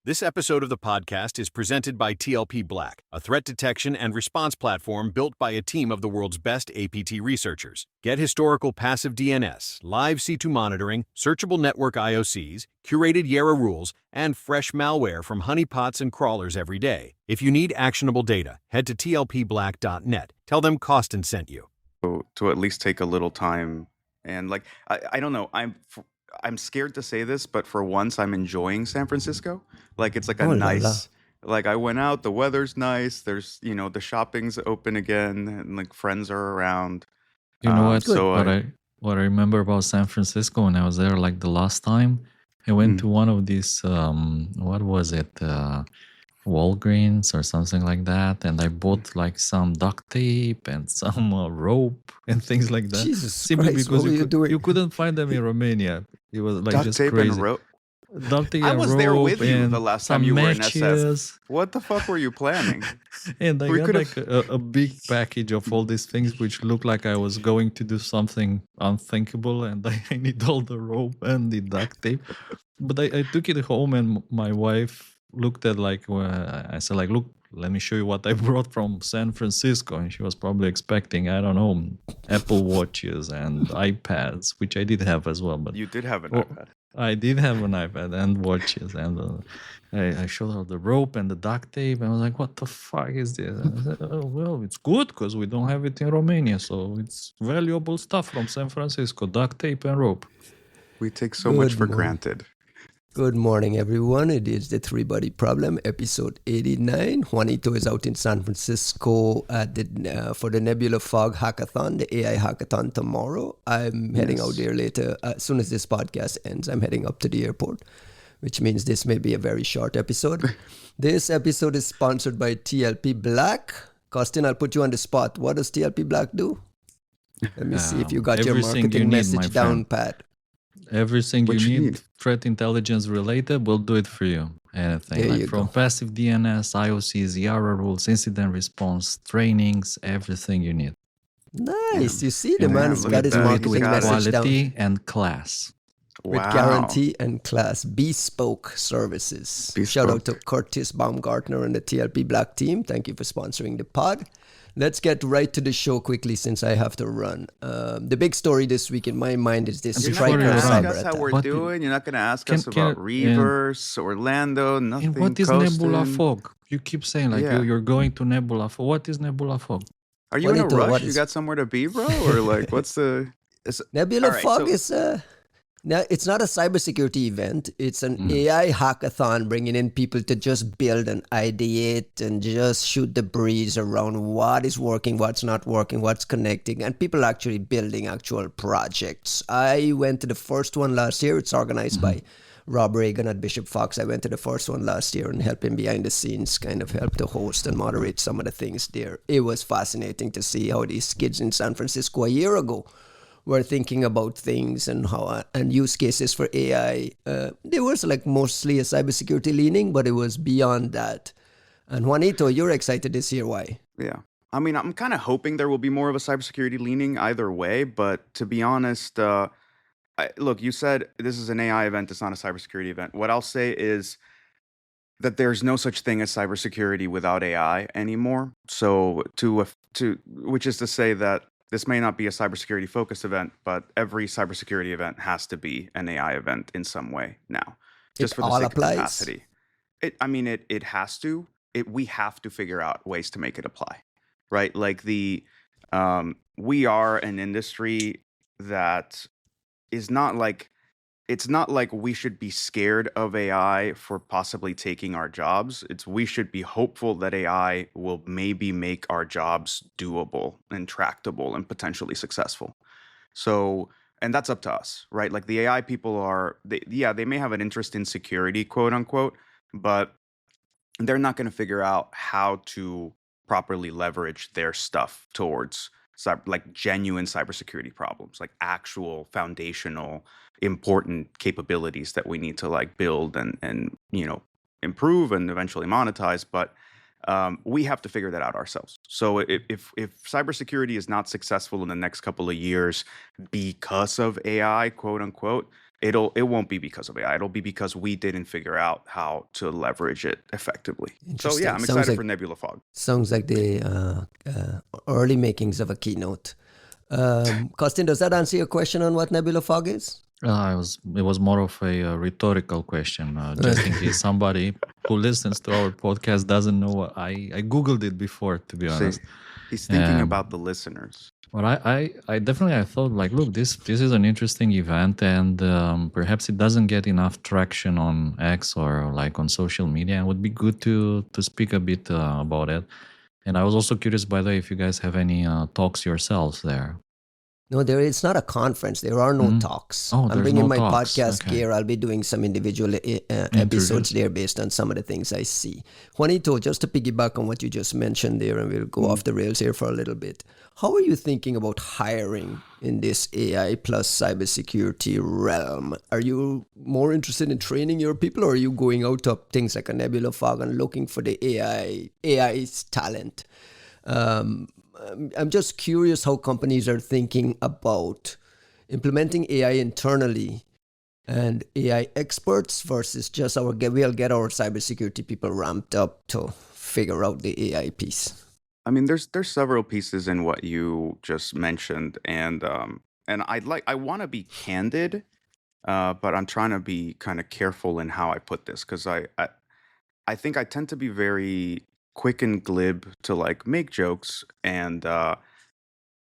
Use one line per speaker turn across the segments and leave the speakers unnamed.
This episode of the podcast is presented by TLPBLACK, a threat detection and response platform built by a team of the world's best APT researchers. Get historical passive DNS, live C2 monitoring, searchable network IOCs, curated Yara rules, and fresh malware from honeypots and crawlers every day. If you need actionable data, head to tlpblack.net. Tell them Costin sent you.
To at least take a little time and I don't know, I'm scared to say this, but for once I'm enjoying San Francisco. It's like a nice, I went out, the weather's nice, there's, the shopping's open again, and friends are around.
You know what?
So
what I remember about San Francisco when I was there, the last time, I went to one of these, what was it? Walgreens or something like that, and I bought some duct tape and some rope and things like that.
Jesus
Simply
Christ,
because
what were you doing?
you couldn't find them in Romania. It was
duct
just
tape
crazy.
and rope.
Duct tape
I
and
was there
rope
with you
and
the last
some
time you were in
matches.
SF. What the fuck were you planning?
And I
We
got
could've-
a big package of all these things which looked like I was going to do something unthinkable, and I need all the rope and the duct tape. But I took it home, and my wife looked at I said look, let me show you what I brought from San Francisco, and she was probably expecting, I don't know, Apple Watches and iPads, which I did have as well. But
You did have an iPad.
I did have an iPad and watches, and I showed her the rope and the duct tape, and I was like, what the fuck is this? And I said, oh, well, it's good because we don't have it in Romania, so it's valuable stuff from San Francisco, duct tape and rope.
We take so much for granted.
Good morning, everyone. It is the Three Body Problem, episode 89. Juanito is out in San Francisco at for the Nebula Fog Hackathon, the AI Hackathon tomorrow. I'm heading out there later. As soon as this podcast ends, I'm heading up to the airport, which means this may be a very short episode. This episode is sponsored by TLPBLACK. Costin, I'll put you on the spot. What does TLPBLACK do? Let me see if you got your marketing message down pat.
Everything you need, threat intelligence related, we'll do it for you. Anything from passive DNS, IOCs, Yara rules, incident response, trainings, everything you need.
Nice. You see, the man has got his marketing message down.
Quality and class.
With guarantee and class. Bespoke services. Shout out to Curtis Baumgartner and the TLPBLACK team. Thank you for sponsoring the pod. Let's get right to the show quickly since I have to run. The big story this week in my mind is this Stryker
You're not going to ask us
Cyberattack.
how we're doing? You're not going to ask us about Reverse, Orlando, nothing?
And what is
Coastin?
Nebula Fog? You keep saying you're going to Nebula Fog. What is Nebula Fog?
Are you in a rush? You got somewhere to be, bro? Or what's the...
Nebula Fog is... Now, it's not a cybersecurity event. It's an AI hackathon bringing in people to just build and ideate and just shoot the breeze around what is working, what's not working, what's connecting, and people actually building actual projects. I went to the first one last year. It's organized by Rob Reagan at Bishop Fox. I went to the first one last year and helped him behind the scenes, kind of help to host and moderate some of the things there. It was fascinating to see how these kids in San Francisco a year ago were thinking about things and how and use cases for AI. There was mostly a cybersecurity leaning, but it was beyond that. And Juanito, you're excited this year. Why?
Yeah. I mean, I'm kind of hoping there will be more of a cybersecurity leaning either way. But to be honest, look, you said this is an AI event. It's not a cybersecurity event. What I'll say is that there's no such thing as cybersecurity without AI anymore. So which is to say that this may not be a cybersecurity focused event, but every cybersecurity event has to be an AI event in some way now, just for the sake of capacity. It has to. We have to figure out ways to make it apply, right? We are an industry that is not it's not like we should be scared of AI for possibly taking our jobs. We should be hopeful that AI will maybe make our jobs doable and tractable and potentially successful. So, and that's up to us, right? The AI people they may have an interest in security, quote unquote, but they're not going to figure out how to properly leverage their stuff towards genuine cybersecurity problems, actual foundational important capabilities that we need to build and improve and eventually monetize. But we have to figure that out ourselves. So if cybersecurity is not successful in the next couple of years because of AI, quote unquote, it won't be because of AI. It'll be because we didn't figure out how to leverage it effectively. So
Interesting.
yeah, I'm
Sounds
excited
like-
for Nebula Fog.
Sounds like the early makings of a keynote. Costin, does that answer your question on what Nebula Fog is?
It was more of a rhetorical question, just in case somebody who listens to our podcast doesn't know. I Googled it before, to be honest.
He's thinking about the listeners.
But I definitely I thought like, look, this is an interesting event, and perhaps it doesn't get enough traction on X or like on social media. It would be good to speak a bit about it. And I was also curious, by the way, if you guys have any talks yourselves there.
No, it's not a conference. There are no talks.
Oh,
I'm
there's
bringing
no
my
talks.
podcast
Okay.
gear. I'll be doing some individual episodes there based on some of the things I see. Juanito, just to piggyback on what you just mentioned there, and we'll go off the rails here for a little bit. How are you thinking about hiring in this AI plus cybersecurity realm? Are you more interested in training your people, or are you going out to things like a Nebula Fog and looking for the AI's talent? I'm just curious how companies are thinking about implementing AI internally and AI experts versus just we'll get our cybersecurity people ramped up to figure out the AI piece.
I mean, there's several pieces in what you just mentioned, and I want to be candid, but I'm trying to be kind of careful in how I put this, because I think I tend to be very quick and glib to like make jokes, and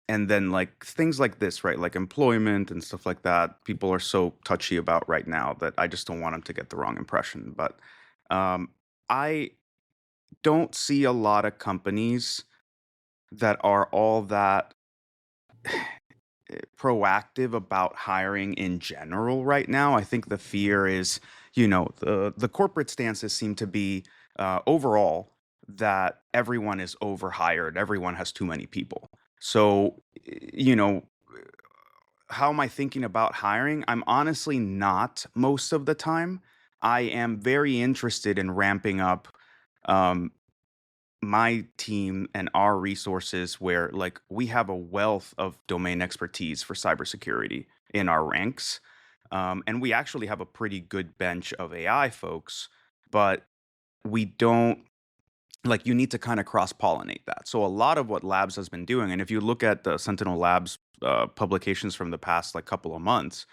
then like things like this, right? Like employment and stuff like that. People are so touchy about right now that I just don't want them to get the wrong impression. But I don't see a lot of companies that are all that proactive about hiring in general right now. I think the fear is, the corporate stances seem to be overall that everyone is overhired, everyone has too many people. So, how am I thinking about hiring? I'm honestly not most of the time. I am very interested in ramping up my team and our resources, where like we have a wealth of domain expertise for cybersecurity in our ranks. And we actually have a pretty good bench of AI folks, but we don't, like, you need to kind of cross-pollinate that. So a lot of what Labs has been doing, and if you look at the Sentinel Labs publications from the past like couple of months,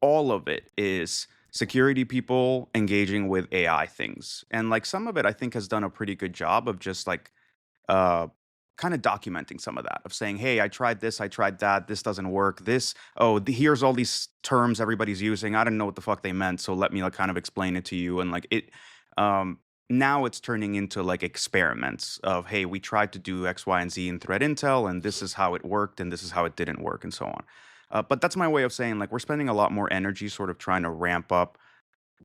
all of it is security people engaging with AI things. And like some of it I think has done a pretty good job of just like kind of documenting some of that, of saying, hey, I tried this, I tried that, this doesn't work, here's all these terms everybody's using, I don't know what the fuck they meant, so let me like kind of explain it to you. And like it now it's turning into like experiments of, hey, we tried to do X, Y, and Z in threat intel, and this is how it worked, and this is how it didn't work, and so on. But that's my way of saying, like, we're spending a lot more energy sort of trying to ramp up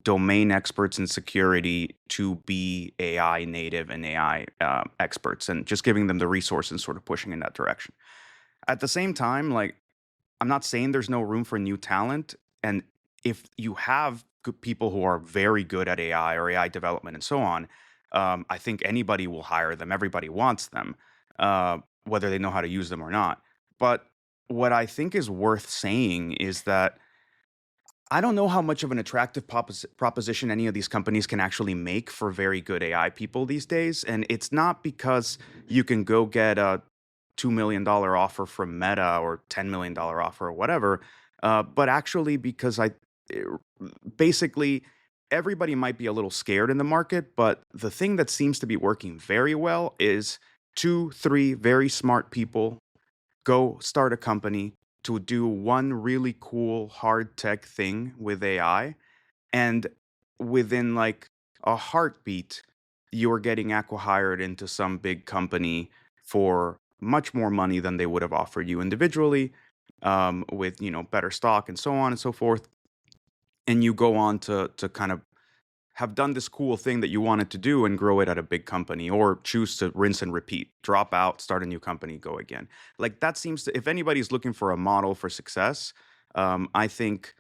domain experts in security to be AI native and AI experts, and just giving them the resources and sort of pushing in that direction. At the same time, like, I'm not saying there's no room for new talent. And if you have good people who are very good at AI or AI development and so on, I think anybody will hire them. Everybody wants them, whether they know how to use them or not. But what I think is worth saying is that I don't know how much of an attractive proposition any of these companies can actually make for very good AI people these days. And it's not because you can go get a $2 million offer from Meta or $10 million offer or whatever, but actually because basically everybody might be a little scared in the market, but the thing that seems to be working very well is 2-3 very smart people go start a company to do one really cool hard tech thing with AI, and within like a heartbeat, you're getting acqui-hired into some big company for much more money than they would have offered you individually, with better stock and so on and so forth. And you go on to kind of have done this cool thing that you wanted to do and grow it at a big company, or choose to rinse and repeat, drop out, start a new company, go again. Like that seems to, if anybody's looking for a model for success, I think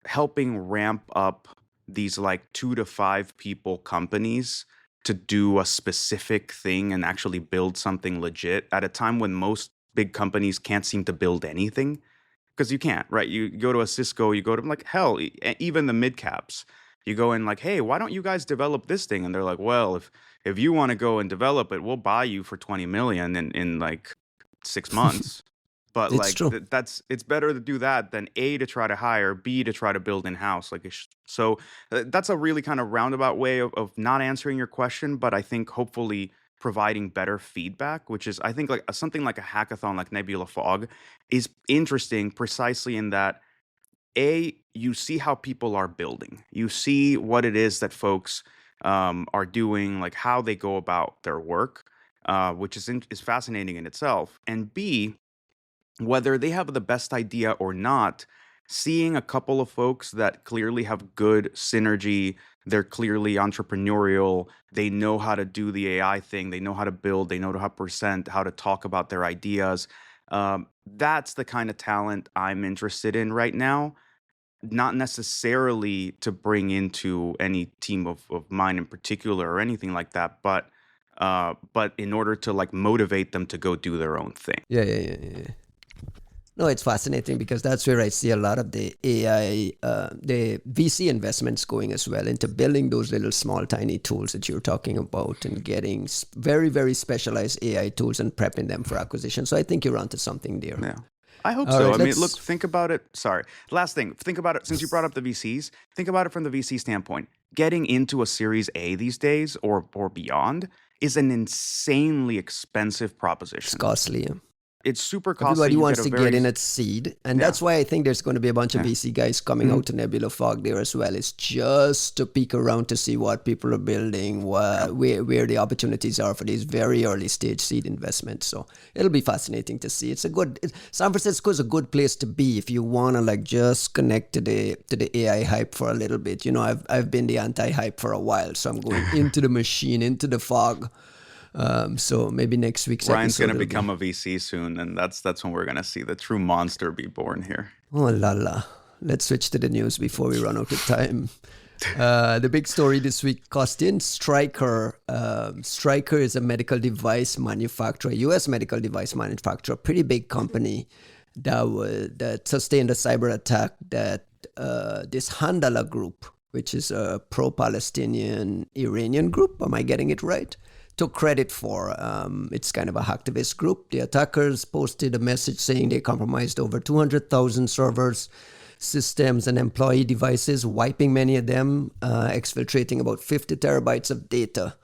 helping ramp up these like 2 to 5 people companies to do a specific thing and actually build something legit at a time when most big companies can't seem to build anything because you can't, right? You go to a Cisco, you go to like hell, even the mid caps. You go in like, hey, why don't you guys develop this thing? And they're like, well, if you want to go and develop it, we'll buy you for 20 million in like 6 months. But
It's
like
true.
it's better to do that than A, to try to hire, B, to try to build in house. So that's a really kind of roundabout way of not answering your question, but I think hopefully providing better feedback, which is I think like something like a hackathon like Nebula Fog is interesting precisely in that you see how people are building, you see what it is that folks are doing, like how they go about their work, which is fascinating in itself, and B, whether they have the best idea or not, seeing a couple of folks that clearly have good synergy, they're clearly entrepreneurial, they know how to do the AI thing, they know how to build, they know how to present, how to talk about their ideas. That's the kind of talent I'm interested in right now. Not necessarily to bring into any team of mine in particular or anything like that, but in order to like motivate them to go do their own thing.
Yeah. No, it's fascinating because that's where I see a lot of the AI, the VC investments going as well into building those little small tiny tools that you're talking about and getting very, very specialized AI tools and prepping them for acquisition. So I think you're onto something there.
Yeah. I hope
All
so.
right,
I mean, look, think about it. Sorry. Last thing. Think about it. Since you brought up the VCs, think about it from the VC standpoint. Getting into a Series A these days or beyond is an insanely expensive proposition.
It's costly. Yeah.
It's super costly.
Everybody
You
wants
get
to
a very
get in at seed. And
Yeah.
that's why I think there's going to be a bunch of
Yeah.
VC guys coming out to Nebula Fog there as well. It's just to peek around to see what people are building, where the opportunities are for these very early stage seed investments. So it'll be fascinating to see. San Francisco is a good place to be if you want to like just connect to the AI hype for a little bit. You know, I've been the anti-hype for a while, so I'm going into the machine, into the fog. So maybe next week's
Ryan's
episode
going to
will
become a VC soon, and that's when we're going to see the true monster be born here.
Oh la la. Let's switch to the news before we run out of time. The big story this week, Costin, Stryker. Stryker is a medical device manufacturer, U.S. medical device manufacturer, pretty big company that sustained a cyber attack that this Handala group, which is a pro-Palestinian Iranian group, am I getting it right? Took credit for. It's kind of a hacktivist group. The attackers posted a message saying they compromised over 200,000 servers, systems, and employee devices, wiping many of them, exfiltrating about 50 terabytes of data.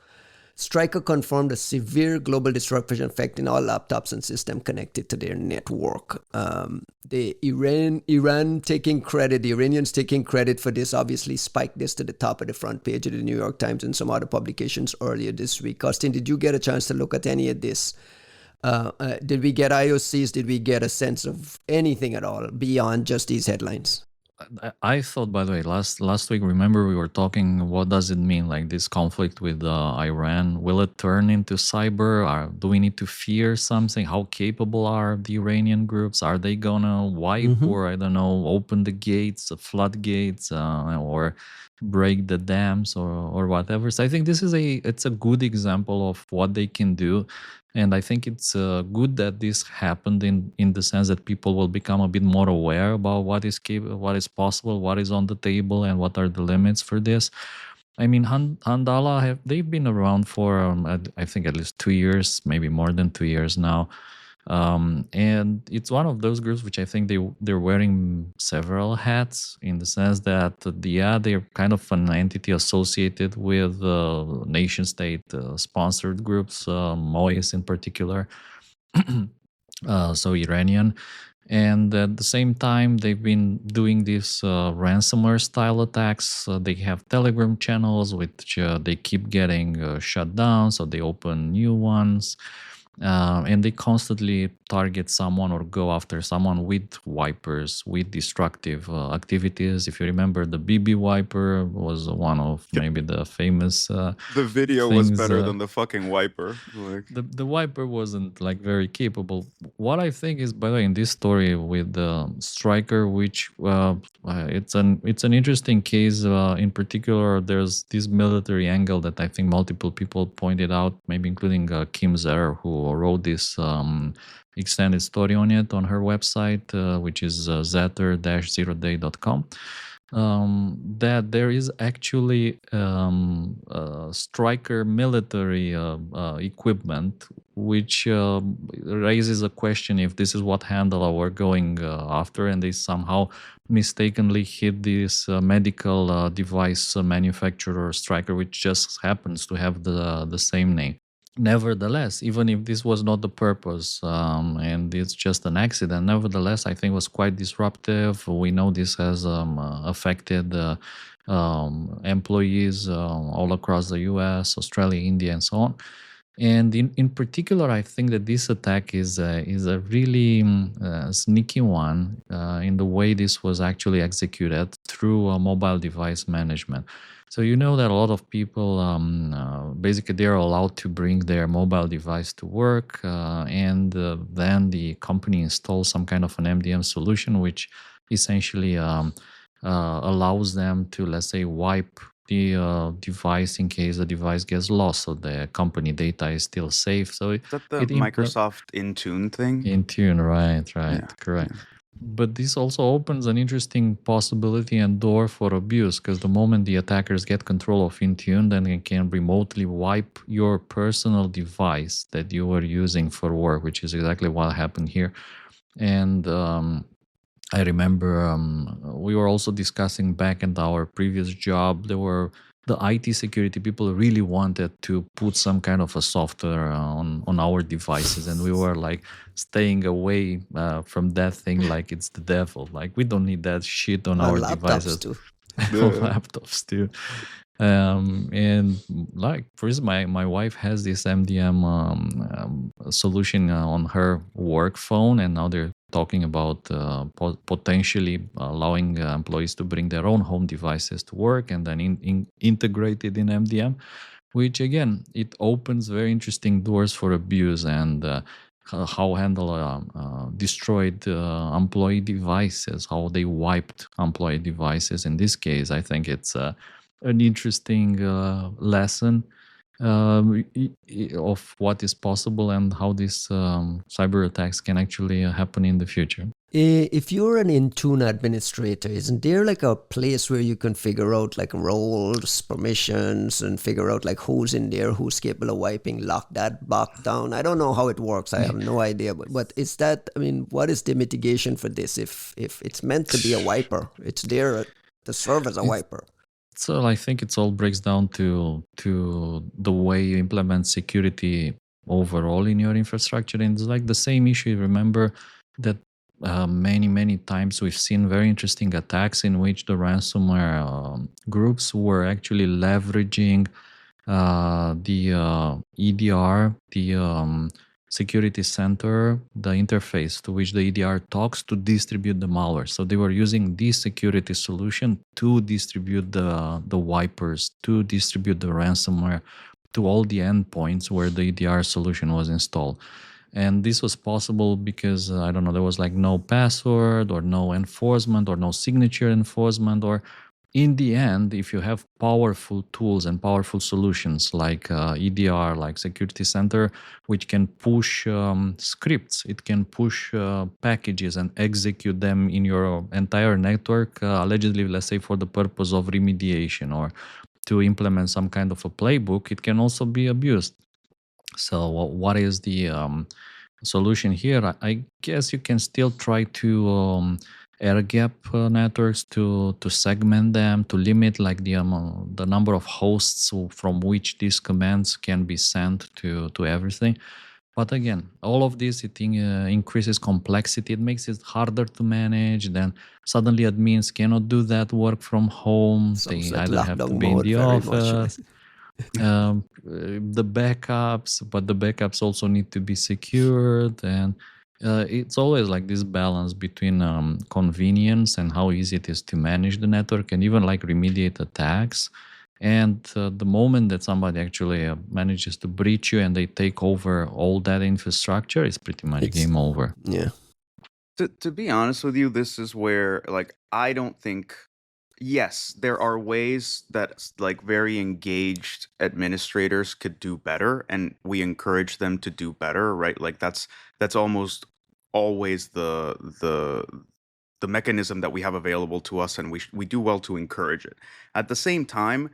Stryker confirmed a severe global disruption affecting all laptops and systems connected to their network. The Iranians taking credit for this, obviously spiked this to the top of the front page of the New York Times and some other publications earlier this week. Austin, did you get a chance to look at any of this? Did we get IOCs? Did we get a sense of anything at all beyond just these headlines?
I thought, by the way, last week, remember we were talking, what does it mean, like this conflict with Iran? Will it turn into cyber? Do we need to fear something? How capable are the Iranian groups? Are they gonna wipe or, I don't know, open the gates, the floodgates, or break the dams or whatever? So I think it's a good example of what they can do. And I think it's good that this happened in the sense that people will become a bit more aware about what is possible, what is on the table, and what are the limits for this. I mean, Handala, they've been around for, I think, at least 2 years, maybe more than 2 years now. And it's one of those groups which I think they're wearing several hats, in the sense that they're kind of an entity associated with nation state sponsored groups, MOIS in particular, so Iranian. And at the same time, they've been doing these ransomware style attacks. They have Telegram channels which they keep getting shut down, so they open new ones. And they constantly target someone or go after someone with wipers, with destructive activities. If you remember, the BB wiper was one of maybe the famous
The video was better than the fucking wiper. Like,
the wiper wasn't like very capable. What I think is, by the way, in this story with Stryker, which it's an interesting case. In particular, there's this military angle that I think multiple people pointed out, maybe including Kim Zetter, who wrote this extended story on it on her website, which is zetter-zeroday.com. That there is actually Stryker military equipment, which raises a question if this is what Handala were going after, and they somehow mistakenly hit this medical device manufacturer Stryker, which just happens to have the same name. Nevertheless, even if this was not the purpose and it's just an accident, nevertheless, I think it was quite disruptive. We know this has affected employees all across the US, Australia, India, and so on. And in particular, I think that this attack is a really sneaky one in the way this was actually executed through mobile device management. So you know that a lot of people, basically they're allowed to bring their mobile device to work, and then the company installs some kind of an MDM solution, which essentially allows them to, let's say, wipe the device in case the device gets lost, so the company data is still safe. So
Is that the Microsoft Intune thing?
Intune, right,
Yeah,
correct.
yeah.
But this also opens an interesting possibility and door for abuse, because the moment the attackers get control of Intune, then they can remotely wipe your personal device that you were using for work, which is exactly what happened here. And I remember we were also discussing back at our previous job, there were the IT security people really wanted to put some kind of a software on our devices, and we were like staying away from that thing like it's the devil. Like, we don't need that shit on our devices.
Too.
Laptops too. And like, for instance, my wife has this MDM solution on her work phone, and now they're talking about potentially allowing employees to bring their own home devices to work and then integrate it in MDM, which again, it opens very interesting doors for abuse, and how Handala destroyed employee devices, how they wiped employee devices. In this case, I think it's an interesting lesson of what is possible and how these cyber attacks can actually happen in the future.
If you're an Intune administrator, isn't there like a place where you can figure out like roles, permissions, and figure out like who's in there, who's capable of wiping, lock that box down? I don't know how it works. I have no idea. But is that, I mean, what is the mitigation for this? If it's meant to be a wiper, it's there to serve as a wiper.
So I think it all breaks down to the way you implement security overall in your infrastructure. And it's like the same issue. Remember that many times we've seen very interesting attacks in which the ransomware groups were actually leveraging the EDR, the security center, the interface to which the EDR talks to distribute the malware. So they were using this security solution to distribute the wipers, to distribute the ransomware to all the endpoints where the EDR solution was installed. And this was possible because, I don't know, there was like no password or no enforcement or no signature enforcement, or in the end, if you have powerful tools and powerful solutions like EDR, like Security Center, which can push scripts, it can push packages and execute them in your entire network, allegedly, let's say, for the purpose of remediation or to implement some kind of a playbook, it can also be abused. So what is the solution here? I guess you can still try to air gap networks to segment them, to limit like the number of hosts from which these commands can be sent to everything. But again, all of this, it increases complexity. It makes it harder to manage. Then suddenly admins cannot do that work from home. They either have to be in the office. The backups, but the backups also need to be secured, and it's always like this balance between convenience and how easy it is to manage the network and even like remediate attacks. And the moment that somebody actually manages to breach you and they take over all that infrastructure, it's pretty much game over.
Yeah.
To be honest with you, this is where, like, I don't think yes, there are ways that like very engaged administrators could do better, and we encourage them to do better, right? Like that's almost always the mechanism that we have available to us, and we do well to encourage it. At the same time,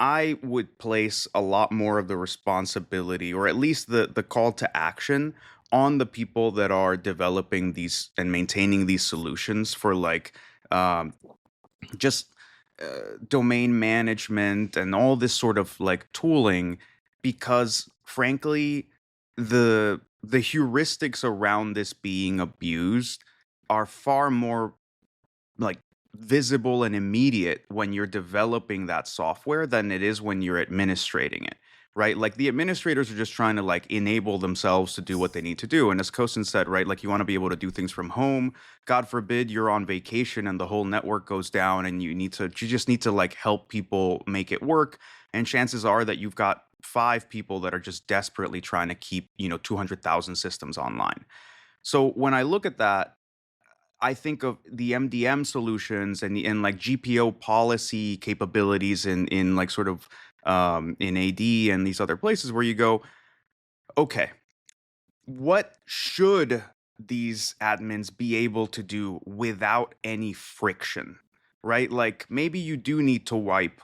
I would place a lot more of the responsibility, or at least the call to action, on the people that are developing these and maintaining these solutions for like um, just domain management and all this sort of like tooling, because frankly, the heuristics around this being abused are far more like visible and immediate when you're developing that software than it is when you're administrating it, right? Like the administrators are just trying to like enable themselves to do what they need to do. And as Kosin said, right, like you want to be able to do things from home. God forbid you're on vacation and the whole network goes down, and you just need to like help people make it work. And chances are that you've got 5 people that are just desperately trying to keep 200,000 systems online. So when I look at that, I think of the MDM solutions and like GPO policy capabilities in like sort of in AD and these other places where you go, okay, what should these admins be able to do without any friction, right? Like maybe you do need to wipe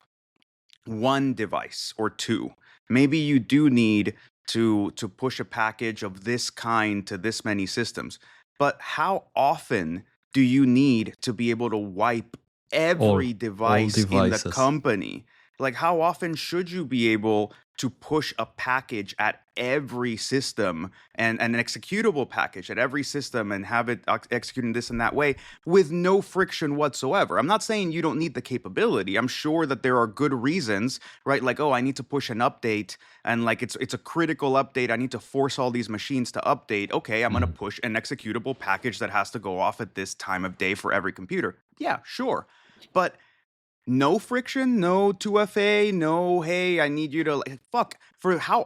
one device or two. Maybe you do need to push a package of this kind to this many systems. But how often do you need to be able to wipe every
All
device in the
devices.
company? Like how often should you be able to push a package at every system and an executable package at every system and have it executing this in that way with no friction whatsoever? I'm not saying you don't need the capability. I'm sure that there are good reasons, right? Like, oh, I need to push an update, and like it's a critical update. I need to force all these machines to update. Okay, I'm going to push an executable package that has to go off at this time of day for every computer. Yeah, sure. But no friction, no 2FA, no, hey, I need you to like, fuck. For how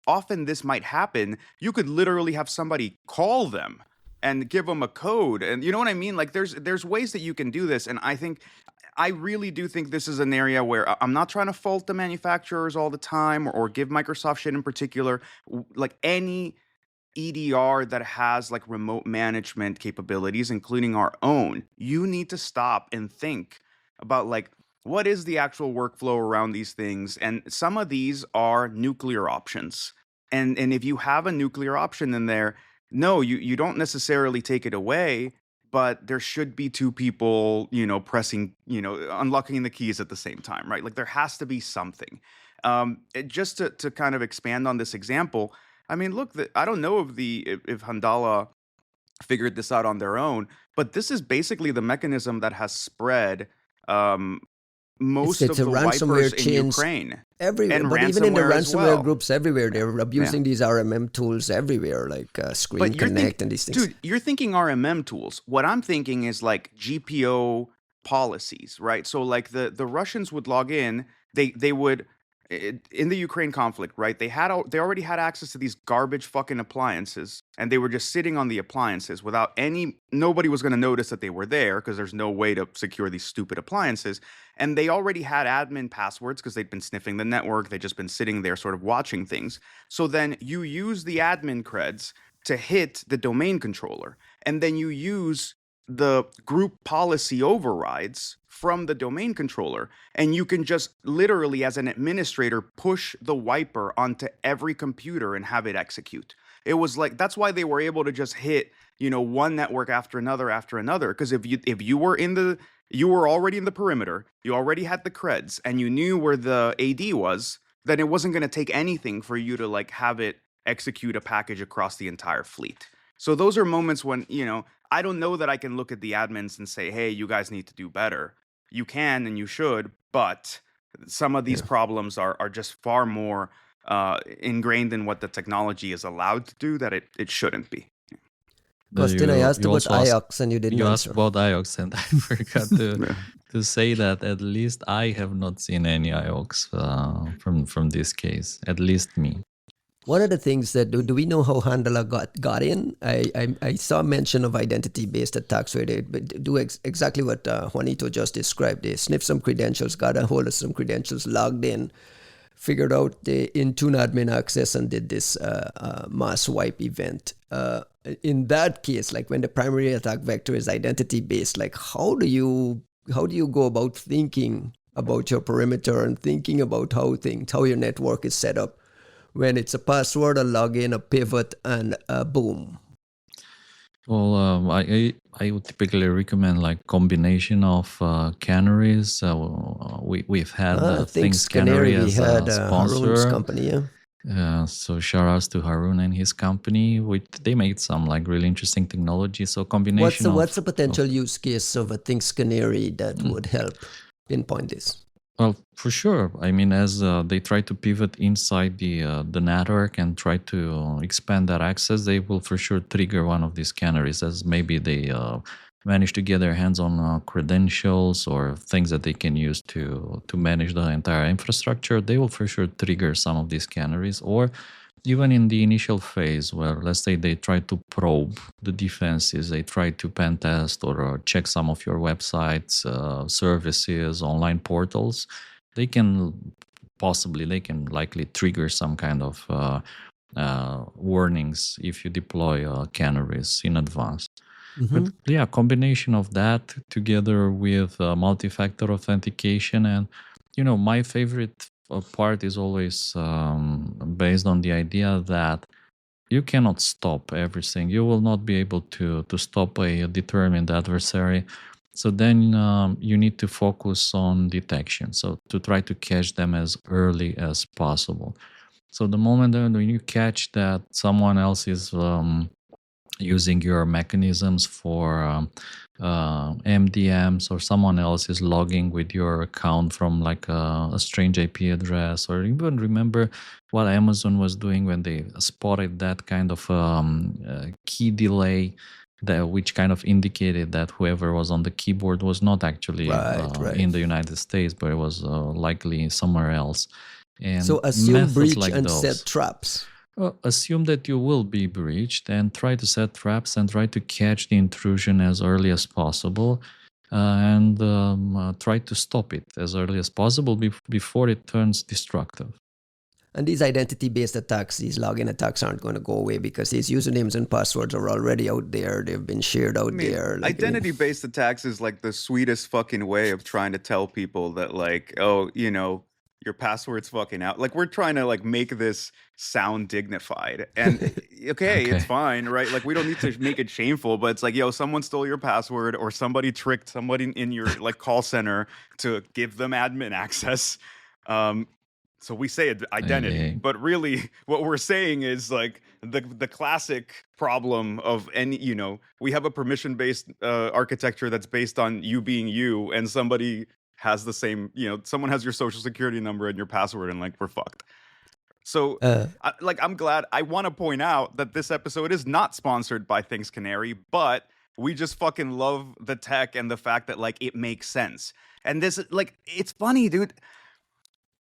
often this might happen, you could literally have somebody call them and give them a code, and you know what I mean? Like there's ways that you can do this, and I really do think this is an area where I'm not trying to fault the manufacturers all the time or give Microsoft shit in particular. Like any EDR that has like remote management capabilities, including our own, you need to stop and think about like what is the actual workflow around these things. And some of these are nuclear options. And if you have a nuclear option in there, no, you don't necessarily take it away, but there should be 2 people, pressing, unlocking the keys at the same time, right? Like there has to be something. Just to kind of expand on this example, I mean, look, I don't know if Handala figured this out on their own, but this is basically the mechanism that has spread most
It's
of
a
the wipers
ransomware
in
chains
Ukraine.
everywhere,
And
but even in the
ransomware as
ransomware
well.
groups everywhere, they're
Yeah.
abusing these RMM tools everywhere, like Screen
But
Connect and these things.
dude, you're thinking RMM tools. What I'm thinking is like GPO policies, right? So like the Russians would log in, they would in the Ukraine conflict, right? They already had access to these garbage fucking appliances, and they were just sitting on the appliances without nobody was going to notice that they were there because there's no way to secure these stupid appliances. And they already had admin passwords because they'd been sniffing the network. They'd just been sitting there sort of watching things. So then you use the admin creds to hit the domain controller, and then you use the group policy overrides from the domain controller, and you can just literally as an administrator push the wiper onto every computer and have it execute. It was like that's why they were able to just hit one network after another, because if you were already in the perimeter, you already had the creds, and you knew where the AD was, then it wasn't going to take anything for you to like have it execute a package across the entire fleet. So those are moments when I don't know that I can look at the admins and say, hey, you guys need to do better. You can and you should, but some of these problems are just far more ingrained in what the technology is allowed to do that it shouldn't be.
Austin, I asked
you
about
also
IOX and you didn't
You asked
answer.
about IOX, and I forgot to say that at least I have not seen any IOX from this case. At least me.
One of the things that do we know how Handala got in? I saw mention of identity-based attacks where they do exactly what Juanito just described. They sniffed some credentials, got a hold of some credentials, logged in, figured out the Intune admin access, and did this mass wipe event. In that case, like when the primary attack vector is identity-based, like how do you go about thinking about your perimeter and thinking about how your network is set up when it's a password, a login, a pivot, and a boom?
Well, I would typically recommend like combination of canaries. We've had Things Canary as a sponsor.
Harun's company, yeah.
So shout outs to Harun and his company. They made some like really interesting technology. So combination.
What's a potential use case of a Things Canary that would help pinpoint this?
Well, for sure. I mean, as they try to pivot inside the network and try to expand that access, they will for sure trigger one of these canaries, as maybe they manage to get their hands on credentials or things that they can use to manage the entire infrastructure. They will for sure trigger some of these canaries, or even in the initial phase where, let's say, they try to probe the defenses, they try to pen test or check some of your websites, services, online portals, they can likely trigger some kind of warnings if you deploy canaries in advance.
Mm-hmm.
But yeah, combination of that together with multi-factor authentication, and my favorite part is always based on the idea that you cannot stop everything. You will not be able to stop a determined adversary. So then you need to focus on detection. So to try to catch them as early as possible. So the moment when you catch that someone else is using your mechanisms for MDMs, or someone else is logging with your account from like a strange IP address, or even remember what Amazon was doing when they spotted that kind of key delay, which kind of indicated that whoever was on the keyboard was not actually in the United States, but it was likely somewhere else. And
so assume breach
like
and
those.
set traps.
Assume that you will be breached and try to set traps and try to catch the intrusion as early as possible, and try to stop it as early as possible before it turns destructive.
And these identity-based attacks, these login attacks, aren't going to go away because these usernames and passwords are already out there. They've been shared out there.
Identity-based attacks is like the sweetest fucking way of trying to tell people that, like, oh, your password's fucking out. Like, we're trying to like make this sound dignified, and okay, it's fine, right? Like, we don't need to make it shameful, but it's like, someone stole your password, or somebody tricked somebody in your like call center to give them admin access. So we say identity, but really what we're saying is like the classic problem of any, we have a permission-based architecture that's based on you being you, and somebody has the same, someone has your social security number and your password, and like, we're fucked. So I'm glad. I want to point out that this episode is not sponsored by Things Canary, but we just fucking love the tech and the fact that like it makes sense. And this, like, it's funny, dude.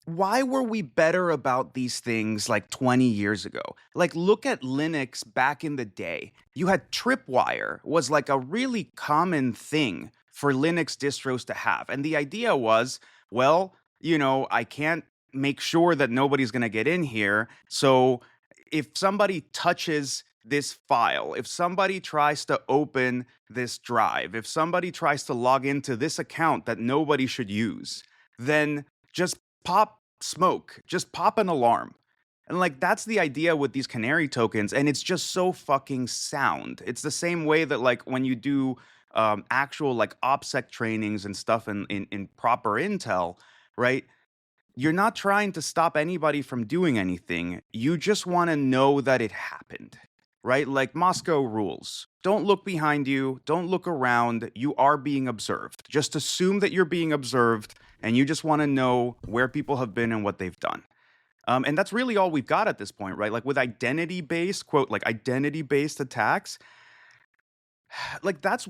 Why were we better about these things like 20 years ago? Like, look at Linux back in the day. You had Tripwire, was like a really common thing for Linux distros to have. And the idea was, well, I can't make sure that nobody's going to get in here. So if somebody touches this file, if somebody tries to open this drive, if somebody tries to log into this account that nobody should use, then just pop smoke, just pop an alarm. And like, that's the idea with these canary tokens. And it's just so fucking sound. It's the same way that like when you do actual like OPSEC trainings and stuff in proper intel, right? You're not trying to stop anybody from doing anything. You just want to know that it happened, right? Like Moscow rules. Don't look behind you. Don't look around. You are being observed. Just assume that you're being observed, and you just want to know where people have been and what they've done. And that's really all we've got at this point, right? Like with identity-based, quote, like identity-based attacks, like that's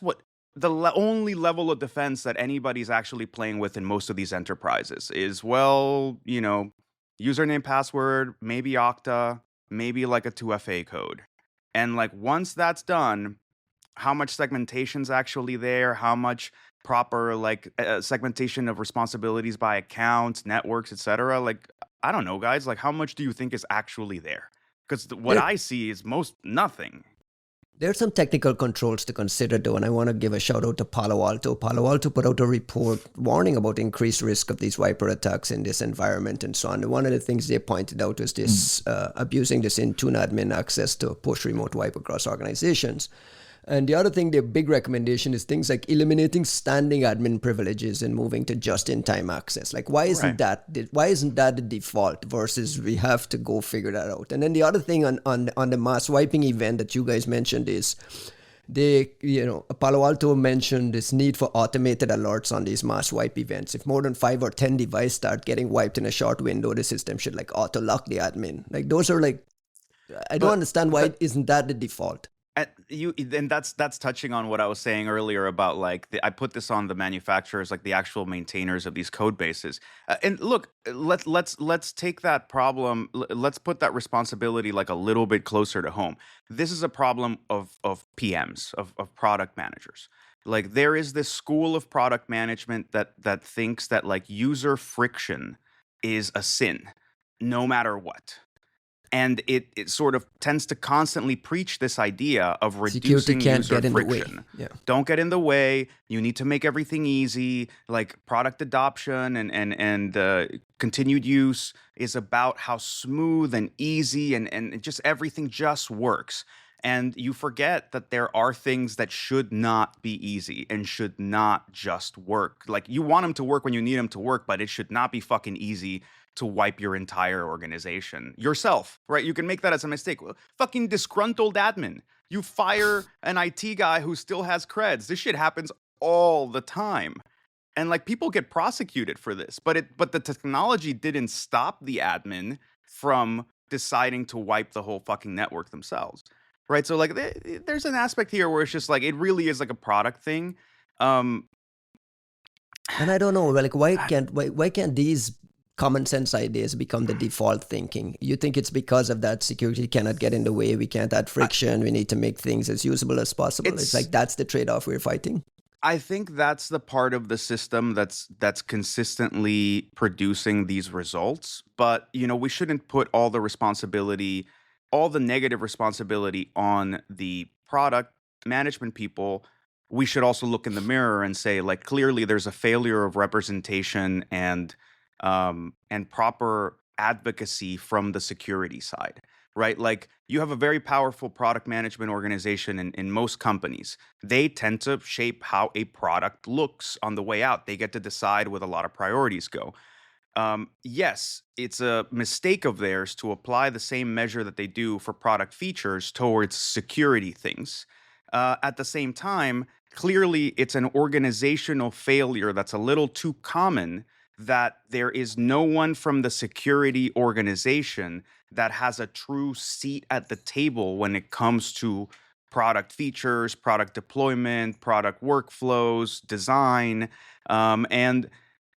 what the only level of defense that anybody's actually playing with in most of these enterprises is, well, username, password, maybe Okta, maybe like a 2FA code. And like once that's done, how much segmentation's actually there, how much proper like segmentation of responsibilities by accounts, networks, etc. Like I don't know, guys. Like how much do you think is actually there? Because what
There-
I see is most nothing.
There are some technical controls to consider, though, and I want to give a shout out to Palo Alto. Palo Alto put out a report warning about increased risk of these wiper attacks in this environment and so on. And one of the things they pointed out was this abusing this Intune admin access to push remote wipe across organizations. And the other thing, their big recommendation is things like eliminating standing admin privileges and moving to just-in-time access. Like, why isn't that the default versus we have to go figure that out? And then the other thing on the mass wiping event that you guys mentioned is Palo Alto mentioned this need for automated alerts on these mass wipe events. If more than 5 or 10 devices start getting wiped in a short window, the system should like auto lock the admin. Like those are like, I don't understand why isn't that the default?
And that's touching on what I was saying earlier about like I put this on the manufacturers, like the actual maintainers of these code bases. And look, let's take that problem. Let's put that responsibility like a little bit closer to home. This is a problem of PMs, of product managers. Like there is this school of product management that thinks that like user friction is a sin, no matter what. And it sort of tends to constantly preach this idea of reducing user friction.
Yeah.
Don't get in the way. You need to make everything easy. Like product adoption and continued use is about how smooth and easy and just everything just works. And you forget that there are things that should not be easy and should not just work. Like you want them to work when you need them to work, but it should not be fucking easy to wipe your entire organization yourself, right? You can make that as a mistake. Fucking disgruntled admin. You fire an IT guy who still has creds. This shit happens all the time. And like people get prosecuted for this, but the technology didn't stop the admin from deciding to wipe the whole fucking network themselves. Right? So like there's an aspect here where it's just like it really is like a product thing.
And I don't know, like why can't these common sense ideas become the default thinking? You think it's because of that security cannot get in the way, we can't add friction, we need to make things as usable as possible. It's like that's the trade-off we're fighting.
I think that's the part of the system that's consistently producing these results. But we shouldn't put all the responsibility, all the negative responsibility on the product management people. We should also look in the mirror and say, like, clearly there's a failure of representation and proper advocacy from the security side, right? Like you have a very powerful product management organization in most companies. They tend to shape how a product looks on the way out. They get to decide where a lot of priorities go. Yes, it's a mistake of theirs to apply the same measure that they do for product features towards security things. At the same time, clearly it's an organizational failure that's a little too common, that there is no one from the security organization that has a true seat at the table when it comes to product features, product deployment, product workflows, design. And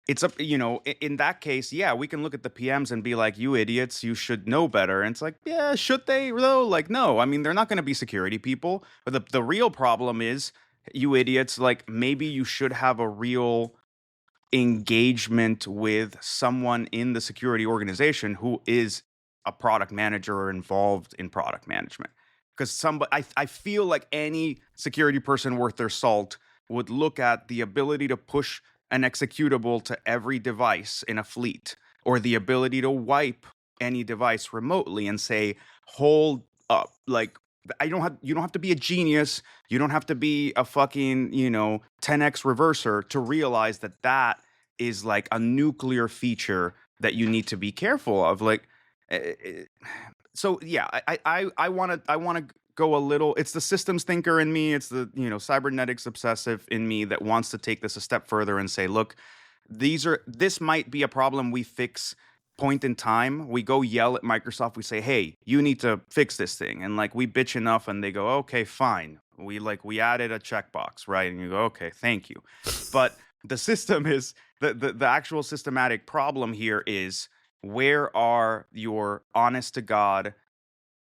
it's up, in that case, yeah, we can look at the PMs and be like, you idiots, you should know better. And it's like, yeah, should they though? Like, no, I mean, they're not going to be security people. But the real problem is, you idiots, like maybe you should have a real engagement with someone in the security organization who is a product manager or involved in product management. Because I feel like any security person worth their salt would look at the ability to push an executable to every device in a fleet, or the ability to wipe any device remotely and say, hold up, like you don't have to be a genius. You don't have to be a fucking, 10x reverser to realize that is like a nuclear feature that you need to be careful of. Like, so yeah, I want to go a little, it's the systems thinker in me. It's the, cybernetics obsessive in me that wants to take this a step further and say, look, this might be a problem we fix point in time. We go yell at Microsoft. We say, hey, you need to fix this thing. And like we bitch enough and they go, okay, fine. We added a checkbox, right? And you go, okay, thank you. But the system is the actual systematic problem here is where are your honest to God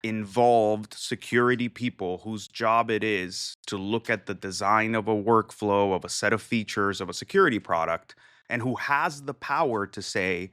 involved security people whose job it is to look at the design of a workflow, of a set of features, of a security product, and who has the power to say,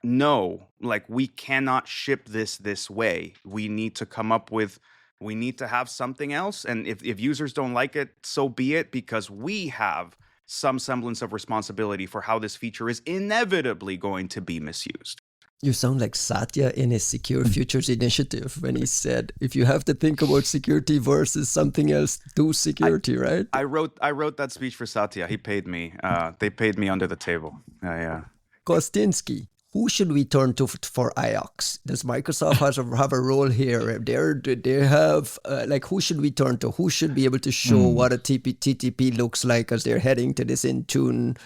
no, like we cannot ship this way. We need to come up with, we need to have something else. And if users don't like it, so be it, because we have some semblance of responsibility for how this feature is inevitably going to be misused.
You sound like Satya in his Secure Futures initiative when he said, if you have to think about security versus something else, do security, right?
I wrote that speech for Satya. He paid me. They paid me under the table. Yeah.
Kostinsky, who should we turn to for IOX? Does Microsoft have a role here? They have, like, who should we turn to? Who should be able to show what a TTP looks like as they're heading to this Intune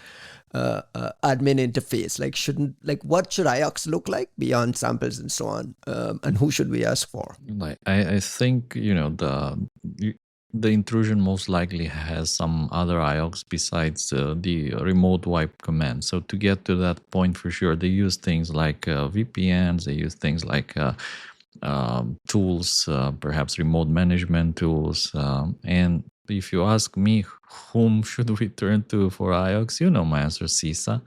admin interface? What should IOX look like beyond samples and so on? And who should we ask for?
I think, the intrusion most likely has some other IOX besides the remote wipe command. So to get to that point, for sure, they use things like VPNs, they use things like tools, perhaps remote management tools. And if you ask me, whom should we turn to for IOX? You know my answer, CISA.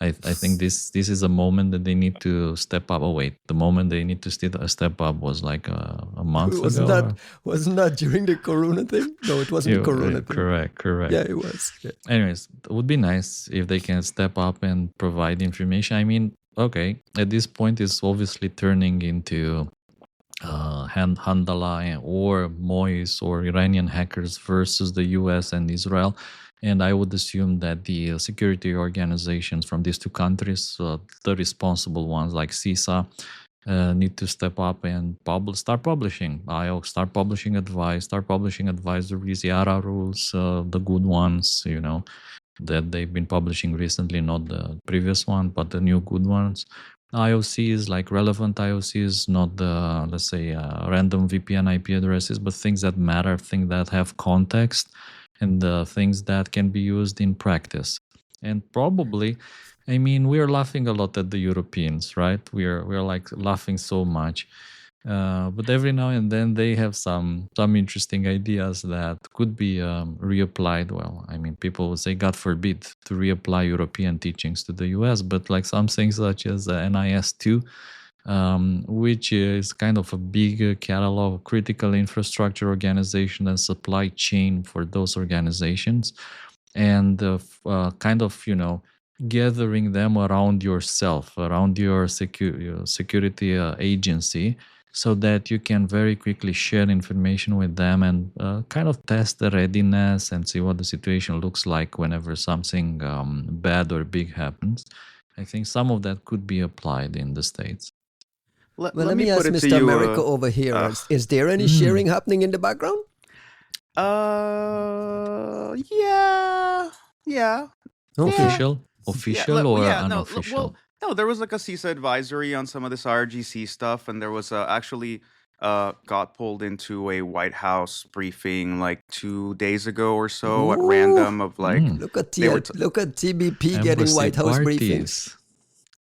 I think this is a moment that they need to step up. Oh wait, the moment they need to step up was like a month ago.
Wasn't that during the Corona thing? No, it wasn't the Corona thing.
Correct.
Yeah, it was. Yeah.
Anyways, it would be nice if they can step up and provide information. I mean, okay, at this point, it's obviously turning into Handala or Mois or Iranian hackers versus the US and Israel. And I would assume that the security organizations from these two countries, the responsible ones like CISA, need to step up and start publishing IOX, start publishing advice, start publishing advisories, YARA rules, the good ones, that they've been publishing recently, not the previous one, but the new good ones. IOCs, like relevant IOCs, not the, let's say, random VPN IP addresses, but things that matter, things that have context, and things that can be used in practice. And probably, I mean, we are laughing a lot at the Europeans, right? We are like laughing so much. But every now and then they have some interesting ideas that could be reapplied. Well, I mean, people would say, God forbid, to reapply European teachings to the US, but like some things such as NIS2, which is kind of a big catalog, critical infrastructure organization and supply chain for those organizations, and kind of, gathering them around yourself, around your security agency, so that you can very quickly share information with them and kind of test the readiness and see what the situation looks like whenever something bad or big happens. I think some of that could be applied in the States.
Let me ask Mr. America over here. Is there any sharing happening in the background?
Yeah.
Official or unofficial?
No, there was like a CISA advisory on some of this RGC stuff, and there was actually got pulled into a White House briefing like 2 days ago or so at random of like
look at TBP getting White House briefings.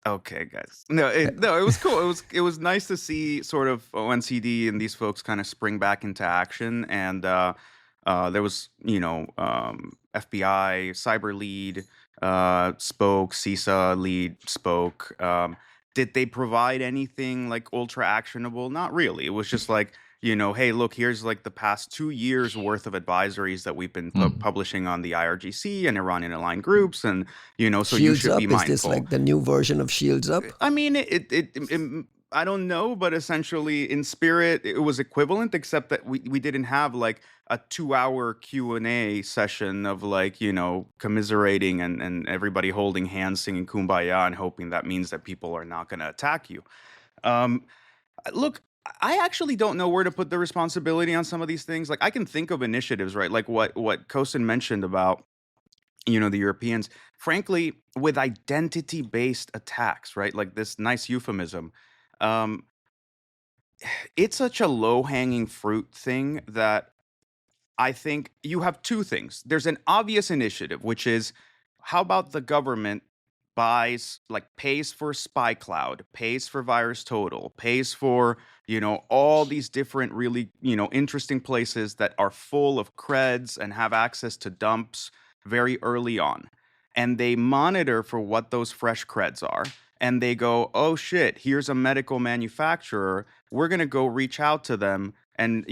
Okay, guys. No, it was cool. It was nice to see sort of ONCD and these folks kind of spring back into action. And there was, FBI cyber lead spoke, CISA lead spoke. Did they provide anything like ultra actionable? Not really. It was just like, hey, look, here's like the past 2 years worth of advisories that we've been publishing on the IRGC and Iranian aligned groups, and so
Shields
you should
Up,
be mindful.
Is this like the new version of Shields Up?
I mean, it I don't know, but essentially in spirit it was equivalent, except that we didn't have like a 2-hour Q&A session of like, commiserating and everybody holding hands, singing Kumbaya, and hoping that means that people are not going to attack you. Look, I actually don't know where to put the responsibility on some of these things. Like I can think of initiatives, right? Like what Kosin mentioned about, the Europeans, frankly, with identity-based attacks, right? Like this nice euphemism. It's such a low-hanging fruit thing that I think you have two things. There's an obvious initiative, which is how about the government pays for Spy Cloud, pays for Virus Total, pays for, all these different really, interesting places that are full of creds and have access to dumps very early on. And they monitor for what those fresh creds are. And they go, oh shit, here's a medical manufacturer. We're going to go reach out to them and,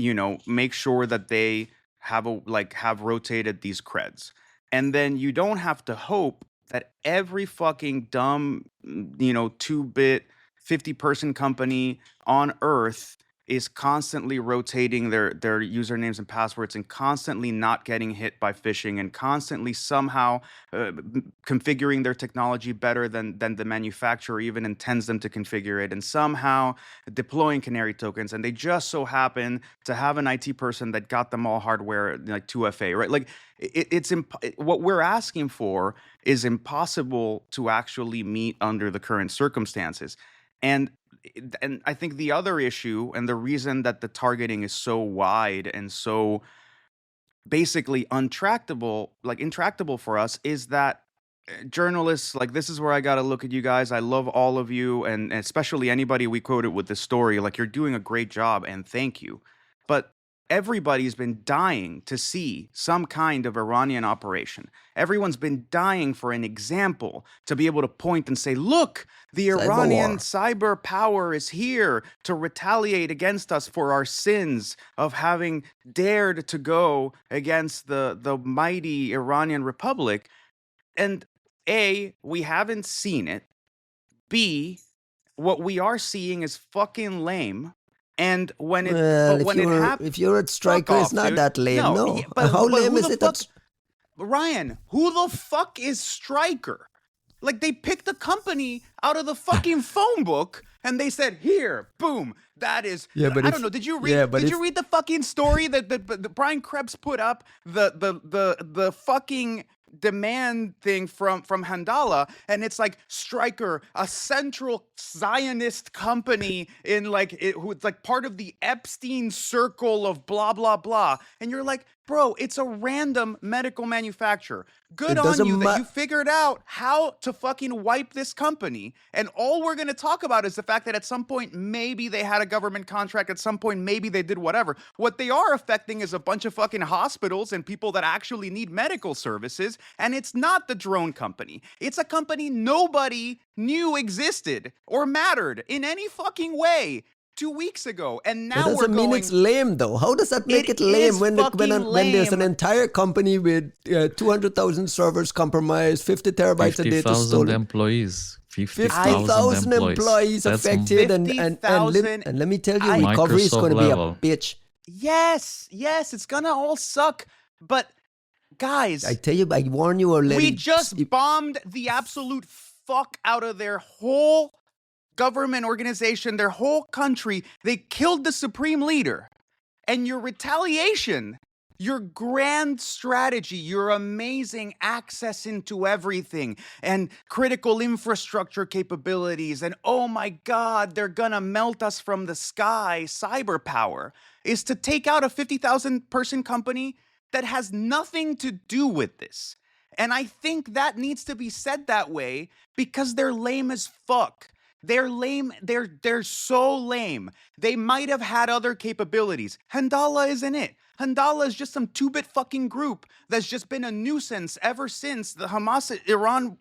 make sure that they have rotated these creds. And then you don't have to hope that every fucking dumb, 2-bit 50-person company on Earth is constantly rotating their usernames and passwords and constantly not getting hit by phishing and constantly somehow configuring their technology better than the manufacturer even intends them to configure it, and somehow deploying canary tokens, and they just so happen to have an IT person that got them all hardware like 2FA, right? Like what we're asking for is impossible to actually meet under the current circumstances. And I think the other issue and the reason that the targeting is so wide and so basically intractable for us is that journalists, like, this is where I got to look at you guys. I love all of you, and especially anybody we quoted with this story. Like, you're doing a great job and thank you. But everybody's been dying to see some kind of Iranian operation. Everyone's been dying for an example to be able to point and say, look, the Iranian cyber power is here to retaliate against us for our sins of having dared to go against the mighty Iranian Republic. And A, we haven't seen it. B, what we are seeing is fucking lame. And when
if you're at Stryker, it's not that lame. No.
But
how lame is it?
Ryan, who the fuck is Stryker? Like, they picked a company out of the fucking phone book and they said, here, boom, that is. I don't know. Did you read? Did you read the fucking story that Brian Krebs put up? The fucking demand thing from Handala, and it's like Stryker, a central Zionist company in who's like part of the Epstein circle of blah blah blah, and you're like, bro, it's a random medical manufacturer. Good on you that you figured out how to fucking wipe this company. And all we're going to talk about is the fact that at some point, maybe they had a government contract. At some point, maybe they did whatever. What they are affecting is a bunch of fucking hospitals and people that actually need medical services. And it's not the drone company. It's a company nobody knew existed or mattered in any fucking way 2 weeks ago, and now
that doesn't mean it's lame, though. How does that make it lame when there's an entire company with 200,000 servers compromised, 50 terabytes of data stolen,
50,000 employees,
50,000 employees affected, and let me tell you, recovery is going to be a bitch.
Yes, it's gonna all suck, but guys,
I tell you, I warn you already.
We just bombed the absolute fuck out of their whole government organization, their whole country. They killed the supreme leader. And your retaliation, your grand strategy, your amazing access into everything and critical infrastructure capabilities, and oh my God, they're gonna melt us from the sky, cyber power, is to take out a 50,000 person company that has nothing to do with this. And I think that needs to be said that way because they're lame as fuck. They're lame. They're so lame. They might have had other capabilities. Handala isn't it. Handala is just some 2-bit fucking group that's just been a nuisance ever since the Hamas-Israel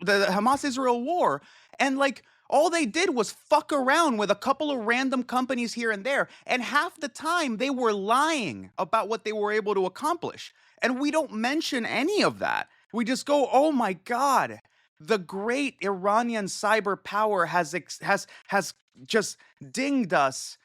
war. And all they did was fuck around with a couple of random companies here and there. And half the time they were lying about what they were able to accomplish. And we don't mention any of that. We just go, oh my God. The great Iranian cyber power has just dinged us.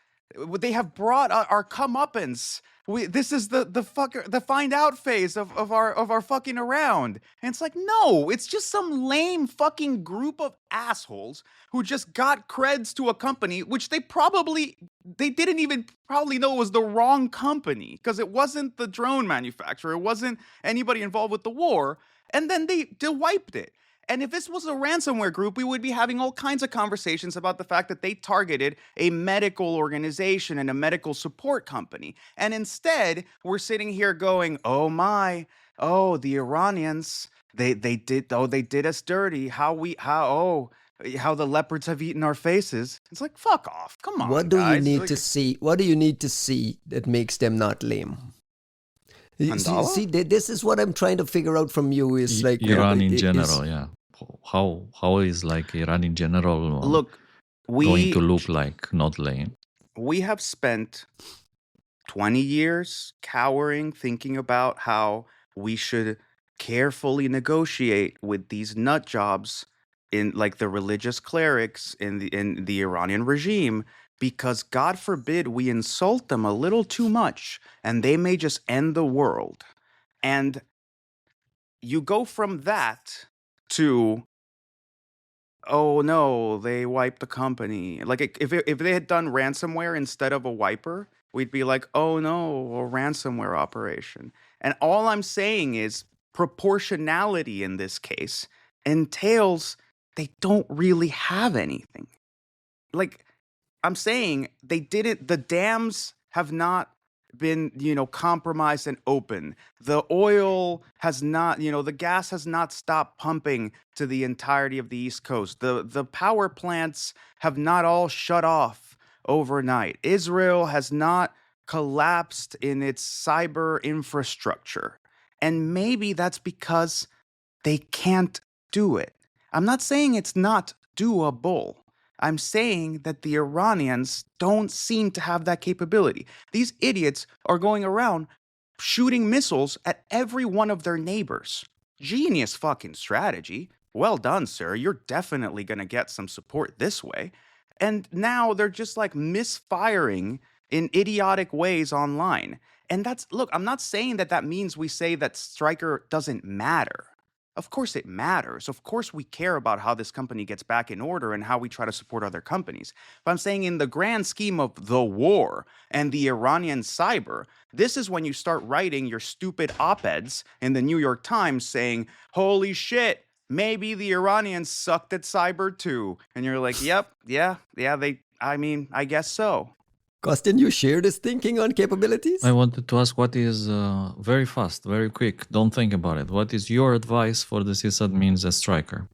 They have brought our comeuppance. This is the find out phase of our fucking around. And it's like, no, it's just some lame fucking group of assholes who just got creds to a company, which they didn't even probably know was the wrong company because it wasn't the drone manufacturer. It wasn't anybody involved with the war. And then they wiped it. And if this was a ransomware group, we would be having all kinds of conversations about the fact that they targeted a medical organization and a medical support company. And instead, we're sitting here going, oh my, oh, the Iranians, they did us dirty. How the leopards have eaten our faces. It's like, fuck off. Come on,
What do you
guys.
need
Like,
to see? What do you need to see that makes them not lame?
Handala?
See, this is what I'm trying to figure out from you. Is like
Iran in
is-
general, yeah. How is like Iran in general
Look,
going to look like? Not lame.
we have spent 20 years cowering, thinking about how we should carefully negotiate with these nut jobs in like the religious clerics in the Iranian regime, because God forbid we insult them a little too much and they may just end the world. And you go from that to, oh no, they wiped the company. Like if they had done ransomware instead of a wiper, we'd be like, oh no, a ransomware operation. And all I'm saying is proportionality in this case entails they don't really have anything. Like I'm saying, the dams have not been, compromised and open. The oil has not, the gas has not stopped pumping to the entirety of the East Coast. The power plants have not all shut off overnight. Israel has not collapsed in its cyber infrastructure. And maybe that's because they can't do it. I'm not saying it's not doable. I'm saying that the Iranians don't seem to have that capability. These idiots are going around shooting missiles at every one of their neighbors. Genius fucking strategy. Well done, sir. You're definitely going to get some support this way. And now they're just like misfiring in idiotic ways online. And look, I'm not saying that means we say that Stryker doesn't matter. Of course it matters. Of course we care about how this company gets back in order and how we try to support other companies. But I'm saying in the grand scheme of the war and the Iranian cyber, this is when you start writing your stupid op-eds in the New York Times saying, holy shit, maybe the Iranians sucked at cyber too. And you're like, yep, yeah, I guess so.
Costin, you share this thinking on capabilities?
I wanted to ask what is very fast, very quick. Don't think about it. What is your advice for the sysadmins at Stryker?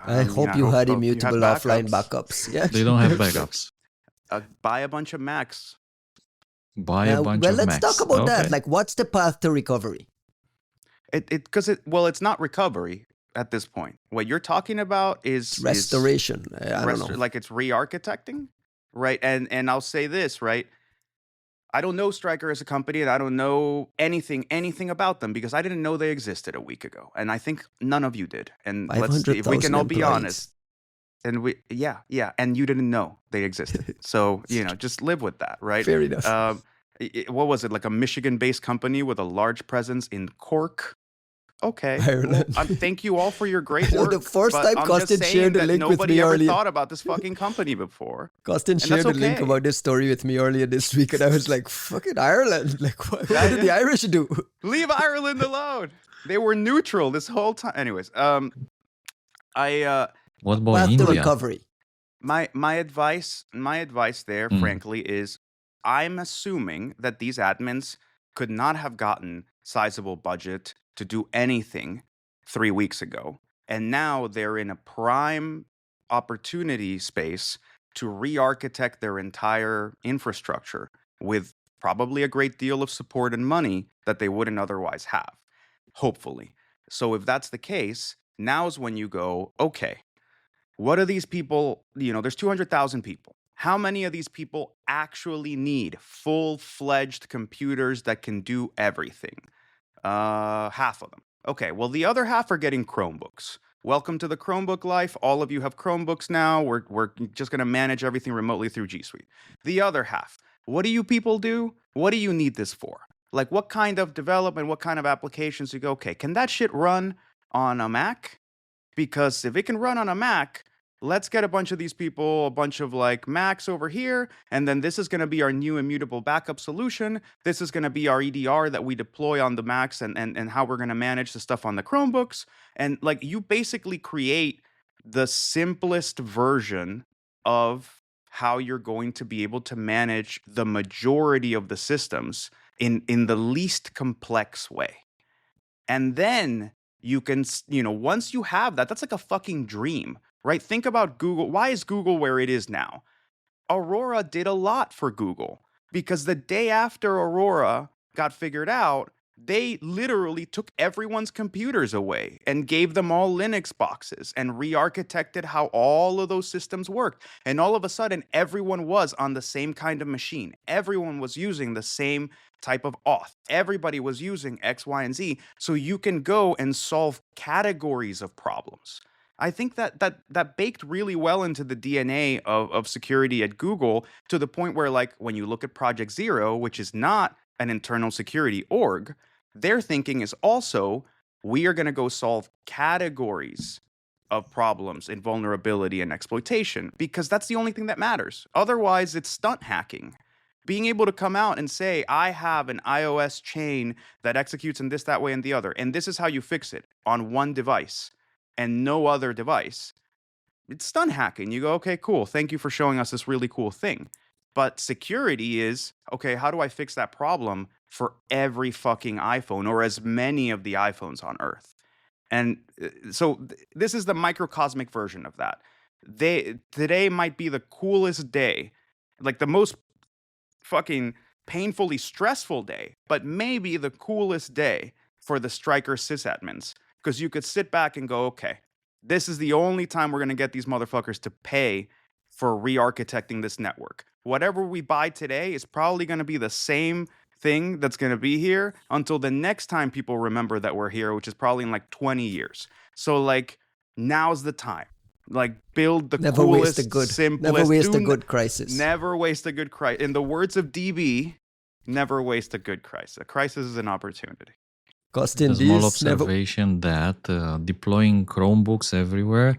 I hope you had immutable offline backups. Yeah.
They don't have backups.
Buy a bunch of Macs.
Buy a bunch of Macs.
Let's talk about that. Like, what's the path to recovery?
It's not recovery at this point. What you're talking about is
restoration. I don't know.
Like it's re-architecting. Right. And I'll say this, right? I don't know Stryker as a company, and I don't know anything about them because I didn't know they existed a week ago. And I think none of you did. And if we can all be honest. And and you didn't know they existed. So, just live with that, right?
Fair enough.
What was it? Like a Michigan-based company with a large presence in Cork? Okay.
Ireland.
Well, thank you all for your great work.
The first time Costin shared the link with me earlier.
Nobody ever thought about this fucking company before.
Costin shared the link about this story with me earlier this week, and I was like, fucking Ireland. Like, what did the Irish do?
Leave Ireland alone. They were neutral this whole time. Anyways,
what about India?
Recovery.
My advice there, frankly, is I'm assuming that these admins could not have gotten sizable budget to do anything 3 weeks ago. And now they're in a prime opportunity space to re-architect their entire infrastructure with probably a great deal of support and money that they wouldn't otherwise have, hopefully. So if that's the case, now's when you go, okay, what are these people, there's 200,000 people. How many of these people actually need full-fledged computers that can do everything? Half of them. Okay, well, the other half are getting Chromebooks. Welcome to the Chromebook life. All of you have Chromebooks now. We're just going to manage everything remotely through G Suite. The other half, what do you people do? What do you need this for? Like, what kind of development, what kind of applications you go, okay, can that shit run on a Mac? Because if it can run on a Mac, let's get a bunch of these people, a bunch of like Macs over here, and then this is going to be our new immutable backup solution. This is going to be our EDR that we deploy on the Macs, and how we're going to manage the stuff on the Chromebooks. And like you basically create the simplest version of how you're going to be able to manage the majority of the systems in the least complex way. And then you can, once you have that, that's like a fucking dream, right? Think about Google. Why is Google where it is now? Aurora did a lot for Google because the day after Aurora got figured out, they literally took everyone's computers away and gave them all Linux boxes and re-architected how all of those systems worked. And all of a sudden, everyone was on the same kind of machine. Everyone was using the same type of auth. Everybody was using X, Y, and Z. So you can go and solve categories of problems. I think that baked really well into the DNA of security at Google, to the point where, like, when you look at Project Zero, which is not an internal security org, their thinking is also, we are going to go solve categories of problems in vulnerability and exploitation, because that's the only thing that matters. Otherwise, it's stunt hacking. Being able to come out and say, I have an iOS chain that executes in this, that way, and the other, and this is how you fix it on one device and no other device. It's stunt hacking. You go, okay, cool. Thank you for showing us this really cool thing. But security is, okay, how do I fix that problem for every fucking iPhone, or as many of the iPhones on Earth? And so this is the microcosmic version of that. Today might be the coolest day, like the most fucking painfully stressful day, but maybe the coolest day for the Stryker sysadmins, because you could sit back and go, okay, this is the only time we're going to get these motherfuckers to pay for re-architecting this network. Whatever we buy today is probably going to be the same thing that's going to be here until the next time people remember that we're here, which is probably in like 20 years. So like, now's the time. Like, build the
Never
coolest,
waste a good,
simplest.
never waste a good crisis.
Never waste a good crisis. In the words of DB, never waste a good crisis. A crisis is an opportunity.
A small observation that deploying Chromebooks everywhere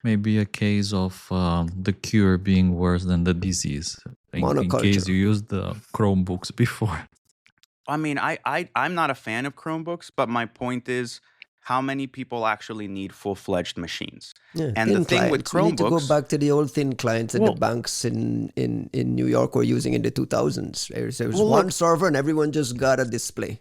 may be a case of the cure being worse than the disease. In case you used the Chromebooks before.
I mean, I'm not a fan of Chromebooks, but my point is, how many people actually need full-fledged machines?
Yeah,
and the thing with Chromebooks, we need to
go back to the old thin clients that the banks in New York were using in the 2000s. There was one server and everyone just got a display.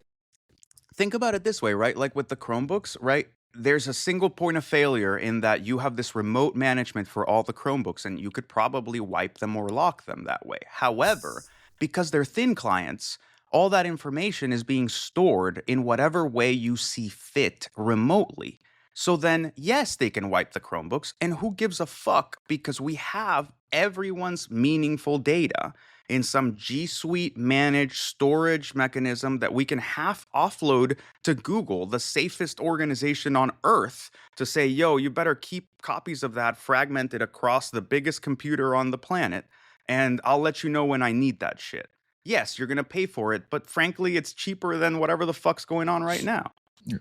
Think about it this way, right? Like with the Chromebooks, right? There's a single point of failure in that you have this remote management for all the Chromebooks, and you could probably wipe them or lock them that way. However, because they're thin clients, all that information is being stored in whatever way you see fit remotely. So then, yes, they can wipe the Chromebooks, and who gives a fuck, because we have everyone's meaningful data in some G Suite managed storage mechanism that we can half offload to Google, the safest organization on Earth, to say, yo, you better keep copies of that fragmented across the biggest computer on the planet, and I'll let you know when I need that shit. Yes, you're going to pay for it, but frankly, it's cheaper than whatever the fuck's going on right now.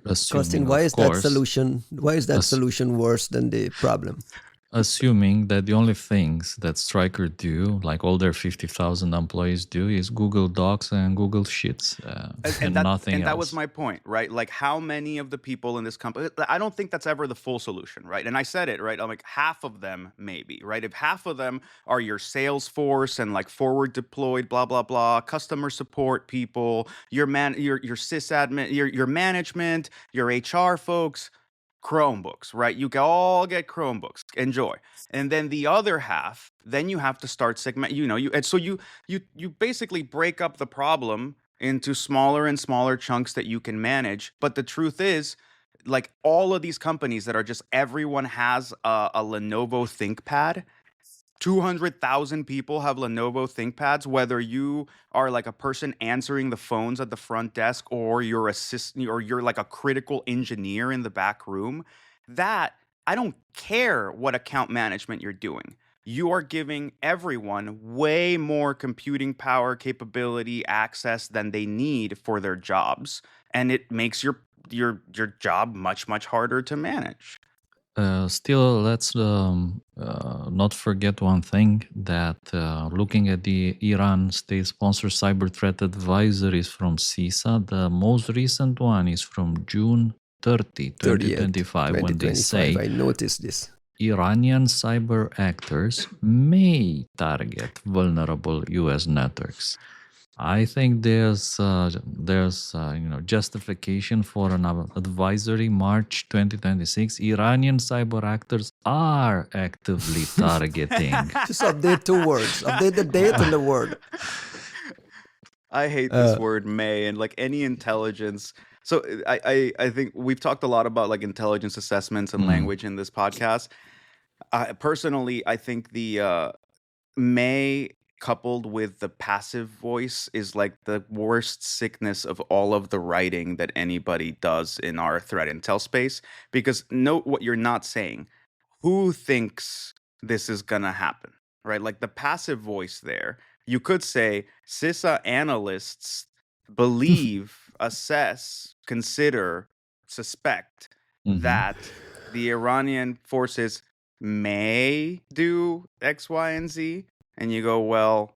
Costin, why is that solution worse than the problem?
Assuming that the only things that Stryker do, like all their 50,000 employees do, is Google Docs and Google Sheets and nothing else.
And that was my point, right? Like, how many of the people in this company, I don't think that's ever the full solution, right? And I said it, right? I'm like, half of them maybe, right? If half of them are your Salesforce and like forward deployed, blah, blah, blah, customer support people, your sysadmin, your management, your HR folks, Chromebooks, right? You can all get Chromebooks. Enjoy. And then the other half, then you have to start segment. So you basically break up the problem into smaller and smaller chunks that you can manage. But the truth is, like, all of these companies that are just, everyone has a Lenovo ThinkPad. 200,000 people have Lenovo ThinkPads, whether you are like a person answering the phones at the front desk, or you're you're like a critical engineer in the back room. That, I don't care what account management you're doing. You are giving everyone way more computing power, capability, access than they need for their jobs. And it makes your job much, much harder to manage.
Still, let's not forget one thing, that looking at the Iran state-sponsored cyber threat advisories from CISA, the most recent one is from June 30, 2025, when they say
I noticed this.
Iranian cyber actors may target vulnerable U.S. networks. I think there's justification for an advisory. March 2026, Iranian cyber actors are actively targeting.
Just update 2 words. Update the date and the word.
I hate this word may, and like any intelligence. So I think we've talked a lot about like intelligence assessments and language in this podcast. Personally, I think the may coupled with the passive voice is like the worst sickness of all of the writing that anybody does in our threat intel space. Because note what you're not saying. Who thinks this is gonna happen, right? Like the passive voice there. You could say CISA analysts believe, assess, consider, suspect that the Iranian forces may do X, Y, and Z. And you go, well,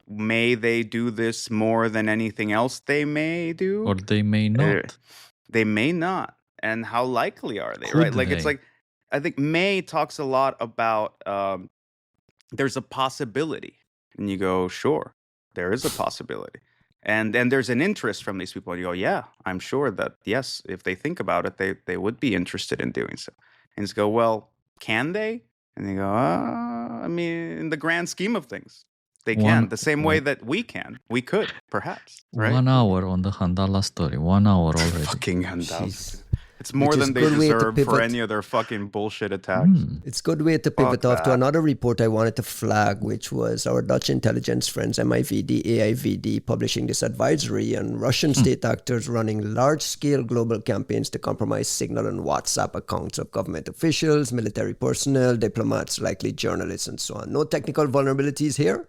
may they do this more than anything else they may do?
Or they may not.
They may not. And how likely are they,
Could
right? Like,
they?
it's like, I think may talks a lot about there's a possibility. And you go, sure, there is a possibility. And then there's an interest from these people. And you go, yeah, I'm sure that, yes, if they think about it, they would be interested in doing so. And you go, well, can they? And they go, I mean, in the grand scheme of things, they can. The same way that we can. We could, perhaps. Right?
1 hour on the Handala story. 1 hour already.
Fucking Handala.
Jeez.
It's more
Which is
than they
good way to
deserve for
pivot.
any of their fucking bullshit attacks.
It's a good way to pivot off to another report I wanted to flag, which was our Dutch intelligence friends, MIVD, AIVD, publishing this advisory on Russian state actors running large-scale global campaigns to compromise Signal and WhatsApp accounts of government officials, military personnel, diplomats, likely journalists, and so on. No technical vulnerabilities here.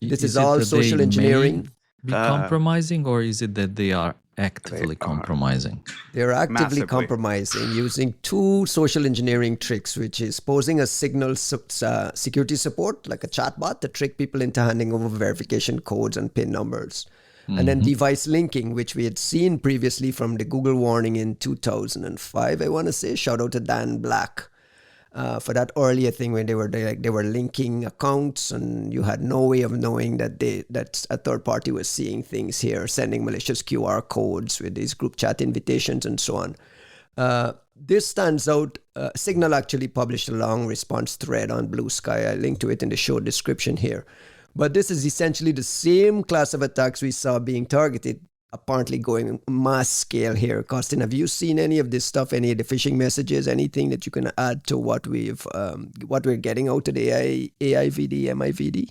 This is all social engineering.
Be compromising, or is it that they are actively compromising?
They're actively
Massively.
compromising using 2 social engineering tricks, which is posing a Signal security support, like a chatbot, to trick people into handing over verification codes and PIN numbers. And then device linking, which we had seen previously from the Google warning in 2005, I want to say. Shout out to Dan Black. For that earlier thing when they were linking accounts and you had no way of knowing that a third party was seeing things here, sending malicious QR codes with these group chat invitations and so on. This stands out. Signal actually published a long response thread on Blue Sky. I linked to it in the show description here. But this is essentially the same class of attacks we saw being targeted, apparently going mass scale here. Costin, have you seen any of this stuff, any of the phishing messages, anything that you can add to what we're getting out of the AIVD, MIVD?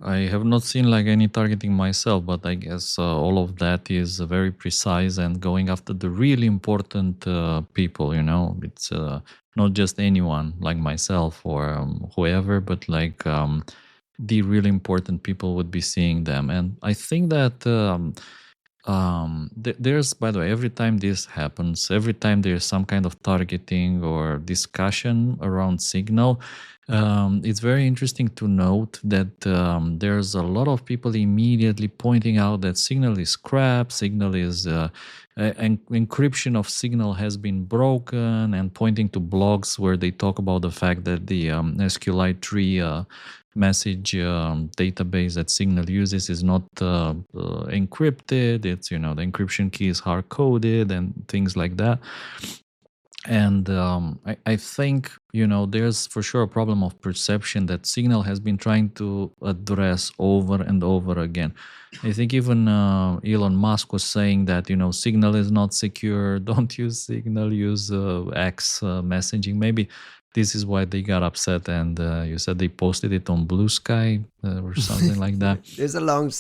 I have not seen like any targeting myself, but I guess all of that is very precise and going after the really important people, you know. It's not just anyone like myself or whoever, but like the really important people would be seeing them. And I think that there's, by the way, every time this happens, every time there's some kind of targeting or discussion around Signal, it's very interesting to note that there's a lot of people immediately pointing out that Signal is crap, Signal is encryption of Signal has been broken, and pointing to blogs where they talk about the fact that the SQLite 3 message database that Signal uses is not encrypted. It's, you know, the encryption key is hard coded and things like that. And I think, you know, there's for sure a problem of perception that Signal has been trying to address over and over again. I think even Elon Musk was saying that, you know, Signal is not secure. Don't use Signal, use X messaging. Maybe this is why they got upset, and you said they posted it on Blue Sky. or something like that.
There's a long
Which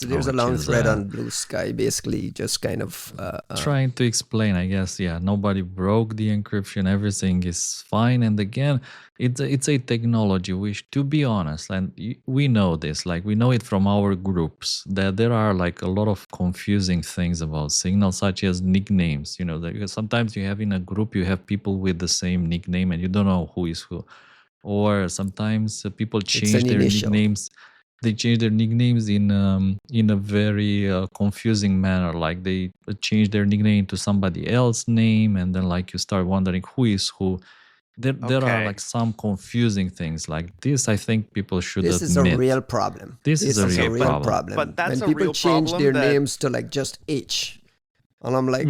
thread
is,
on Blue Sky, basically just kind of
trying to explain, I guess. Yeah, nobody broke the encryption. Everything is fine. And again, it's a technology which, to be honest, and we know this, like we know it from our groups, that there are like a lot of confusing things about Signal, such as nicknames. You know, because sometimes you have in a group, you have people with the same nickname and you don't know who is who. Or sometimes people change their
initial.
nicknames. They change their nicknames in a very confusing manner. Like they change their nickname to somebody else's name, and then like you start wondering who is who. There are
Okay.
like some confusing things like this. I think people should
this
admit.
is a real problem.
This is a
a
real
real problem.
But that's
when
a
people
real
change
problem
their
that-
names to like just H, and I'm like,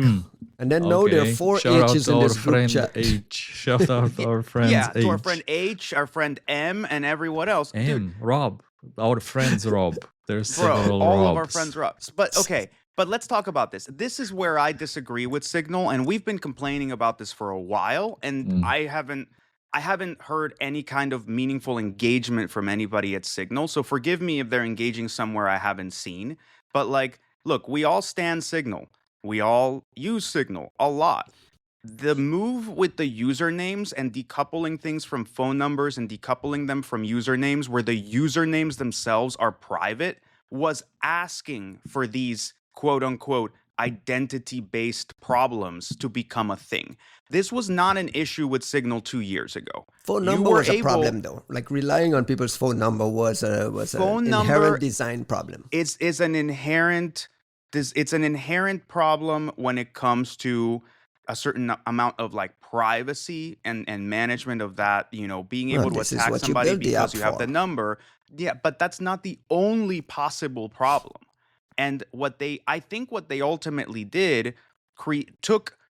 and then no, there are
Okay.
4
Shout
H's
out
in
to our
this group
friend
chat.
H. Shout out to our friends
Yeah,
H.
to our friend H, our friend M, and everyone else. Dude,
M. Rob. Our friends Rob. There's
bro,
several
all
Robs.
of our friends Robs. But okay, but let's talk about this. This is where I disagree with Signal, and we've been complaining about this for a while, and I haven't heard any kind of meaningful engagement from anybody at Signal. So forgive me if they're engaging somewhere I haven't seen. But like, look, we all stand Signal. We all use Signal a lot. The move with the usernames and decoupling things from phone numbers and decoupling them from usernames where the usernames themselves are private was asking for these quote unquote identity-based problems to become a thing. This was not an issue with Signal 2 years ago.
Phone
You
number
were
was a
able-
problem though. Like relying on people's phone number was
Phone
an
number
inherent design problem.
It's an inherent problem when it comes to a certain amount of like privacy and management of that, you know, being
Well,
able to
this is
attack
what you
somebody
built the
because
app
you have
for.
the number. Yeah, but that's not the only possible problem. And I think what they ultimately did,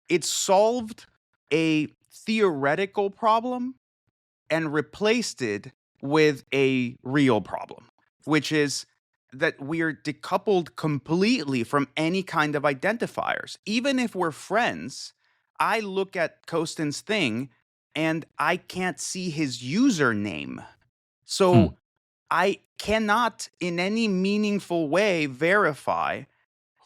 it solved a theoretical problem and replaced it with a real problem, which is that we're decoupled completely from any kind of identifiers. Even if we're friends, I look at Kostin's thing and I can't see his username. So I cannot in any meaningful way verify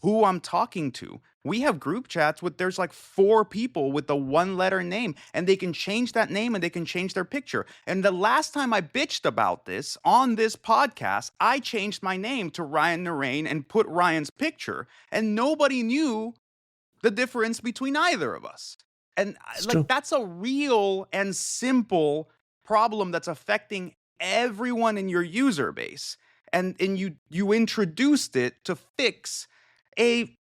who I'm talking to. We have group chats with there's like 4 people with the 1-letter name, and they can change that name and they can change their picture. And the last time I bitched about this on this podcast, I changed my name to Ryan Narain and put Ryan's picture, and nobody knew the difference between either of us. And
true.
that's a real and simple problem that's affecting everyone in your user base. And you introduced it to fix a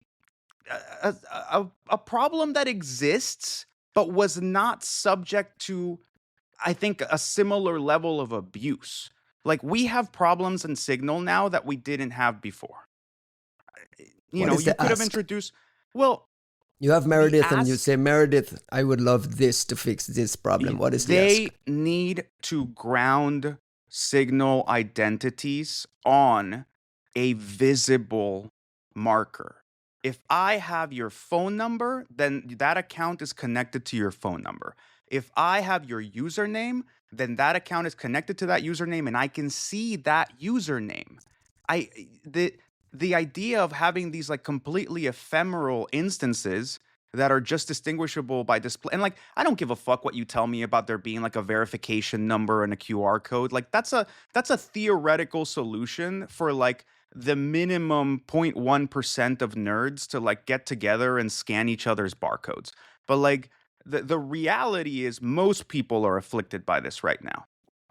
problem that exists but was not subject to, I think, a similar level of abuse. Like, we have problems in Signal now that we didn't have before. You
What
know,
is
you
the
could have
ask?
introduced, well,
You have Meredith and you
ask-
say, Meredith, I would love this to fix this problem. What is the
they
ask?
need to ground Signal identities on a visible marker. If I have your phone number, then that account is connected to your phone number. If I have your username, then that account is connected to that username and I can see that username. The idea of having these like completely ephemeral instances that are just distinguishable by display, and like, I don't give a fuck what you tell me about there being like a verification number and a QR code. Like, that's a theoretical solution for like the minimum 0.1% of nerds to like get together and scan each other's barcodes. But like, the reality is most people are afflicted by this right now.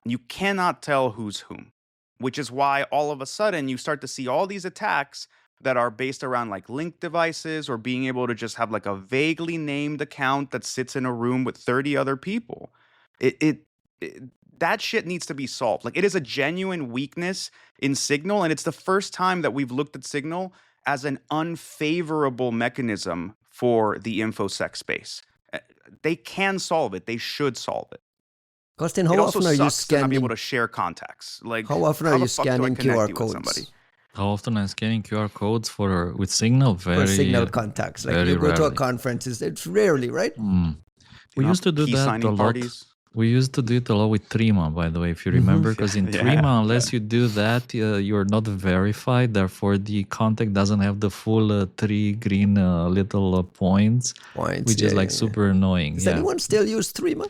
You cannot tell who's whom, which is why all of a sudden you start to see all these attacks that are based around like linked devices or being able to just have like a vaguely named account that sits in a room with 30 other people. That shit needs to be solved. Like, it is a genuine weakness in Signal, and it's the first time that we've looked at Signal as an unfavorable mechanism for the InfoSec space. They can solve it. They should solve it.
Kostin,
It
how
also
often are you
sucks to not be
scanning?
able to share contacts. Like,
How often are
the
you
fuck do I
scanning
connect
QR
you with
codes
somebody?
How often I'm scanning QR codes with Signal?
for Signal contacts? Like
very
you go to a
rarely.
conference, it's rarely, right?
We
You know,
used to do
key
that
signing
a lot.
parties.
We used to do it a lot with Trima, by the way, if you remember, because in
Yeah.
Trima, unless you do that, you're not verified. Therefore, the contact doesn't have the full 3 green little points, which is like super annoying.
Does anyone still use Threema?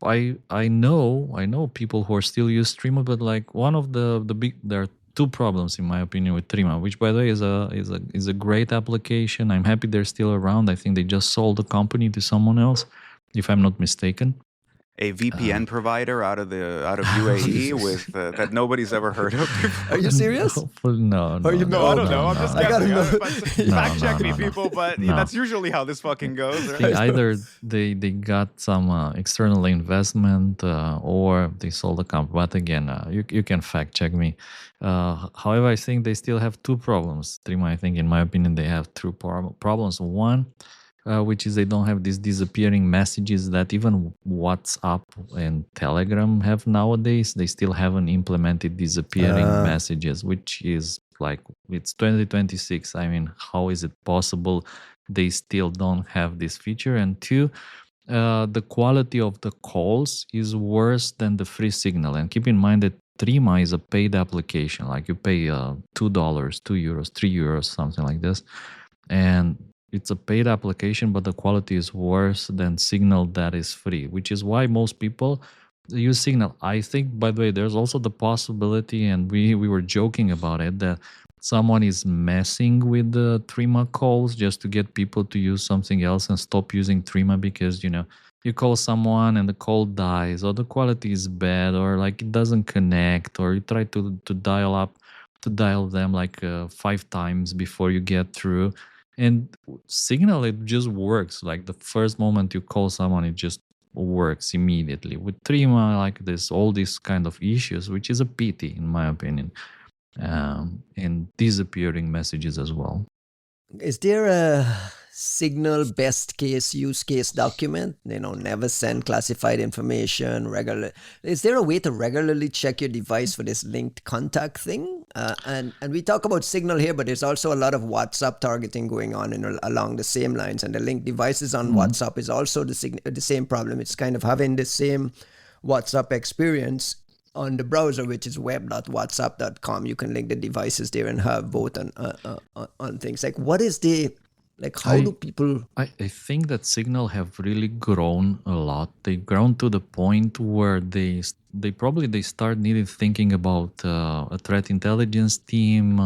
I know people who are still use Trima, but like one of the big, there are two problems in my opinion with Trima, which by the way is a great application. I'm happy they're still around. I think they just sold the company to someone else, if I'm not mistaken.
A VPN provider out of UAE with that nobody's ever heard of before.
Are you serious?
No,
I don't know. I'm just guessing. Fact check me, people. But that's usually how this fucking goes.
Right? I think either they got some external investment or they sold the company. But again, you can fact check me. However, I think they still have two problems. Trima, I think, in my opinion, they have two problems. One, which is they don't have these disappearing messages that even WhatsApp and Telegram have nowadays. They still haven't implemented disappearing messages, which is like, it's 2026. I mean, how is it possible they still don't have this feature? And two, the quality of the calls is worse than the free signal. And keep in mind that Trima is a paid application. Like you pay $2, €2, €3, something like this. And it's a paid application, but the quality is worse than Signal that is free, which is why most people use Signal. I think, by the way, there's also the possibility, and we were joking about it, that someone is messing with the Trima calls just to get people to use something else and stop using Trima because, you call someone and the call dies, or the quality is bad, or like it doesn't connect, or you try to dial them like 5 times before you get through. And Signal, it just works. Like the first moment you call someone, it just works immediately. With Trima, like there's all these kind of issues, which is a pity in my opinion, and disappearing messages as well.
Is there a Signal best case use case document? Never send classified information regularly. Is there a way to regularly check your device for this linked contact thing? And we talk about Signal here, but there's also a lot of WhatsApp targeting going on along the same lines. And the linked devices on WhatsApp is also the same problem. It's kind of having the same WhatsApp experience on the browser, which is web.whatsapp.com. You can link the devices there and have both on things. Like, what is how do people...
I think that Signal have really grown a lot. They've grown to the point where they start needing thinking about a threat intelligence team,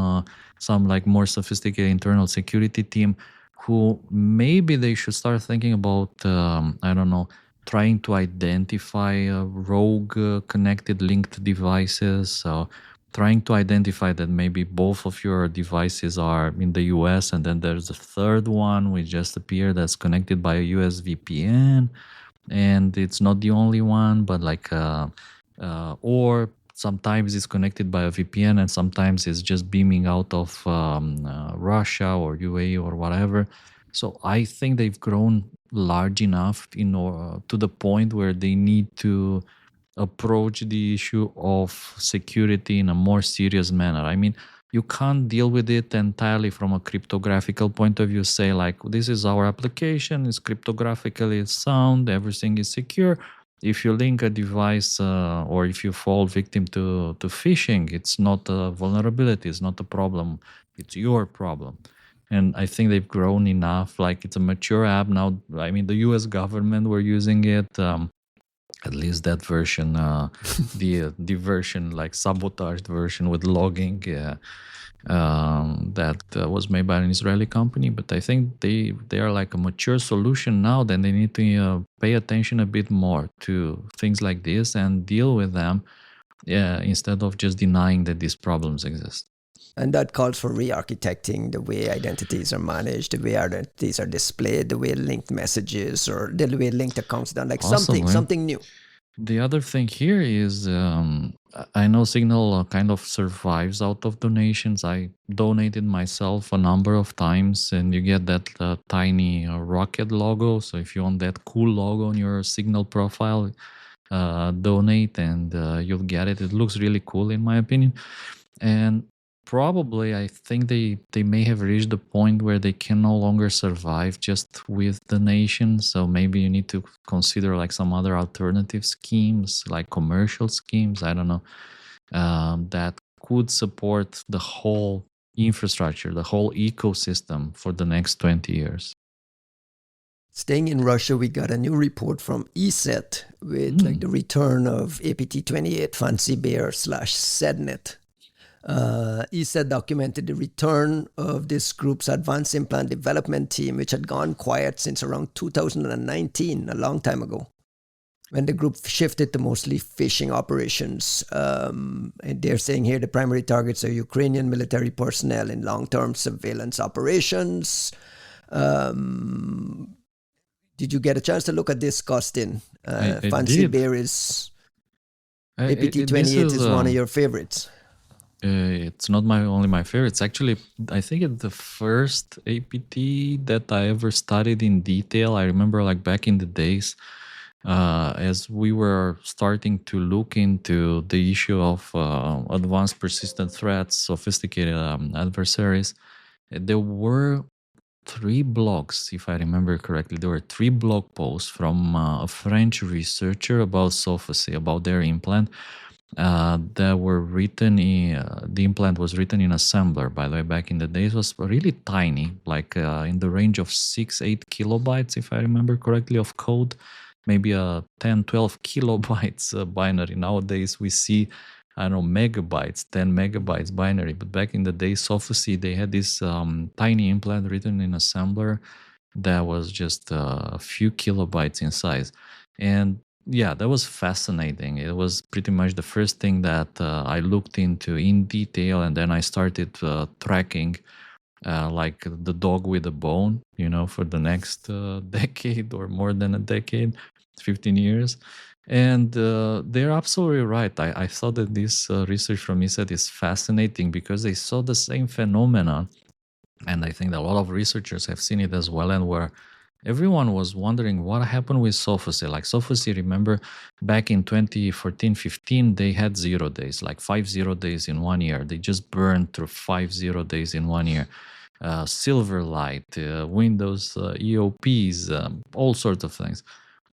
some like more sophisticated internal security team, who maybe they should start thinking about, trying to identify rogue connected linked devices. So trying to identify that maybe both of your devices are in the US, and then there's a third one which just appeared that's connected by a US VPN, and it's not the only one, but or sometimes it's connected by a VPN and sometimes it's just beaming out of Russia or UAE or whatever. So I think they've grown large enough to the point where they need to approach the issue of security in a more serious manner. I mean, you can't deal with it entirely from a cryptographical point of view, say like, this is our application, it's cryptographically sound, everything is secure. If you link a device or if you fall victim to phishing, it's not a vulnerability, it's not a problem, it's your problem. And I think they've grown enough, like it's a mature app now. I mean, the US government were using it, at least that version, the version like sabotaged version with logging, that was made by an Israeli company. But I think they are like a mature solution now. Then they need to pay attention a bit more to things like this and deal with them, instead of just denying that these problems exist.
And that calls for re-architecting the way identities are managed, the way identities are displayed, the way linked messages or the way linked accounts done, like something new.
The other thing here is, I know Signal kind of survives out of donations. I donated myself a number of times, and you get that tiny rocket logo. So if you want that cool logo on your Signal profile, donate and you'll get it. It looks really cool in my opinion. And probably I think they may have reached the point where they can no longer survive just with the nation. So maybe you need to consider like some other alternative schemes, like commercial schemes. I don't know, that could support the whole infrastructure, the whole ecosystem for the next 20 years.
Staying in Russia, we got a new report from ESET with like the return of APT28 Fancy Bear / SEDNet. ESET documented the return of this group's advanced implant development team, which had gone quiet since around 2019, a long time ago, when the group shifted to mostly phishing operations. And they're saying here the primary targets are Ukrainian military personnel in long-term surveillance operations. Did you get a chance to look at this, Costin?
I
Fancy
did.
Bear is
This
APT28 is one of your favorites.
It's not only my favorite. It's actually, I think it's the first APT that I ever studied in detail. I remember like back in the days, as we were starting to look into the issue of advanced persistent threats, sophisticated adversaries, there were 3 blogs, if I remember correctly. There were 3 blog posts from a French researcher about Sophacy, about their implant, that were written in, the implant was written in assembler, by the way. Back in the days, it was really tiny, like in the range of 6-8 kilobytes, if I remember correctly, of code, maybe a 10-12 kilobytes binary. Nowadays we see, I don't know, megabytes, 10 megabytes binary. But back in the day, Sophacy, they had this tiny implant written in assembler that was just a few kilobytes in size. And yeah, that was fascinating. It was pretty much the first thing that I looked into in detail, and then I started tracking like the dog with a bone, for the next decade or more than a decade, 15 years. And they're absolutely right. I thought that this research from ESET is fascinating because they saw the same phenomenon. And I think that a lot of researchers have seen it as well, and where everyone was wondering what happened with Sophacy. Like Sophacy, remember back in 2014-15, they had 0 days, like 5 0 days in 1 year. They just burned through 5 0 days in 1 year. Silverlight, Windows EOPs, all sorts of things.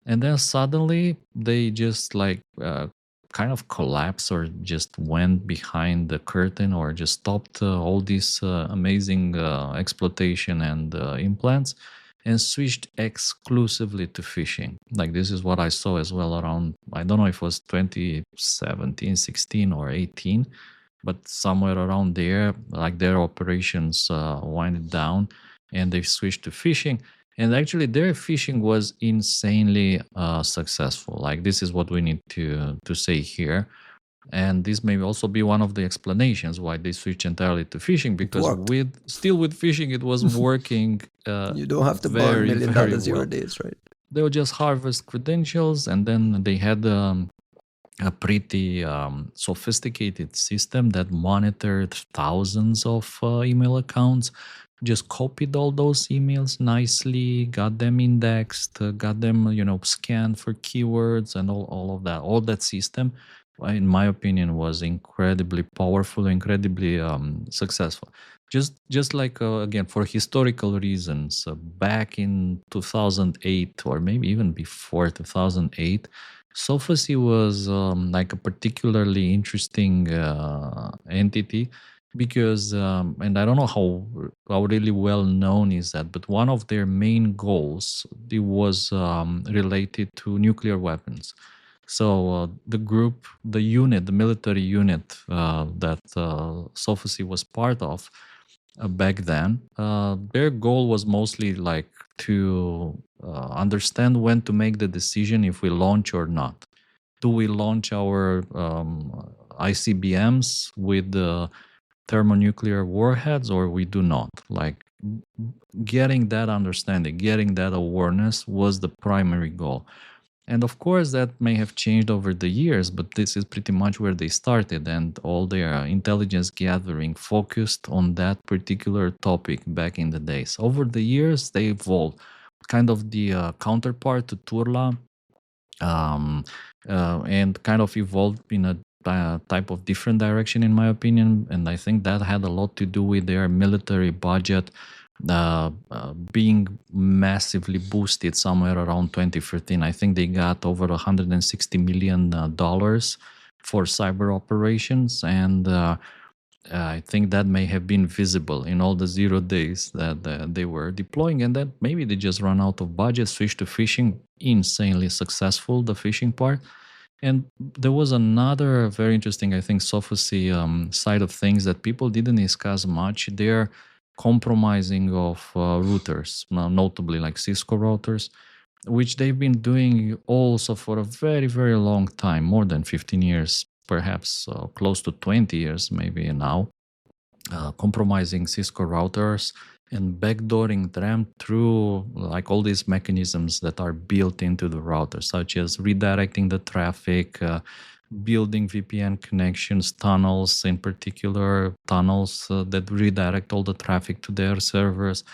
And then suddenly they just like kind of collapsed or just went behind the curtain or just stopped all this amazing exploitation and implants and switched exclusively to phishing. Like this is what I saw as well around, I don't know if it was 2017, 16 or 18, but somewhere around there, like their operations winded down and they switched to phishing. And actually their phishing was insanely successful. Like this is what we need to say here. And this may also be one of the explanations why they switched entirely to phishing, because with phishing it was working.
You don't have to burn $1 million 0 days, right?
They would just harvest credentials, and then they had a pretty sophisticated system that monitored thousands of email accounts. Just copied all those emails nicely, got them indexed, got them scanned for keywords and all of that. All that system, in my opinion, was incredibly powerful, incredibly successful. Just like again, for historical reasons, back in 2008 or maybe even before 2008, Sophacy was like a particularly interesting entity, because and I don't know how really well known is that, but one of their main goals, it was related to nuclear weapons. So the group, the unit, the military unit that Sophacy was part of back then, their goal was mostly like to understand when to make the decision if we launch or not. Do we launch our ICBMs with the thermonuclear warheads, or we do not? Like getting that understanding, getting that awareness was the primary goal. And of course that may have changed over the years, but this is pretty much where they started, and all their intelligence gathering focused on that particular topic back in the days. Over the years they evolved, kind of the counterpart to Turla, and kind of evolved in a type of different direction, in my opinion. And I think that had a lot to do with their military budget being massively boosted somewhere around 2013. I think they got over $160 million for cyber operations. And I think that may have been visible in all the 0 days that they were deploying, and that maybe they just run out of budget, switch to phishing. Insanely successful, the phishing part. And there was another very interesting, I think, Sophacy side of things that people didn't discuss much. They're compromising of routers, notably like Cisco routers, which they've been doing also for a very, very long time, more than 15 years, perhaps close to 20 years maybe now, compromising Cisco routers and backdooring them through like all these mechanisms that are built into the router, such as redirecting the traffic, building VPN connections, tunnels, in particular tunnels that redirect all the traffic to their servers.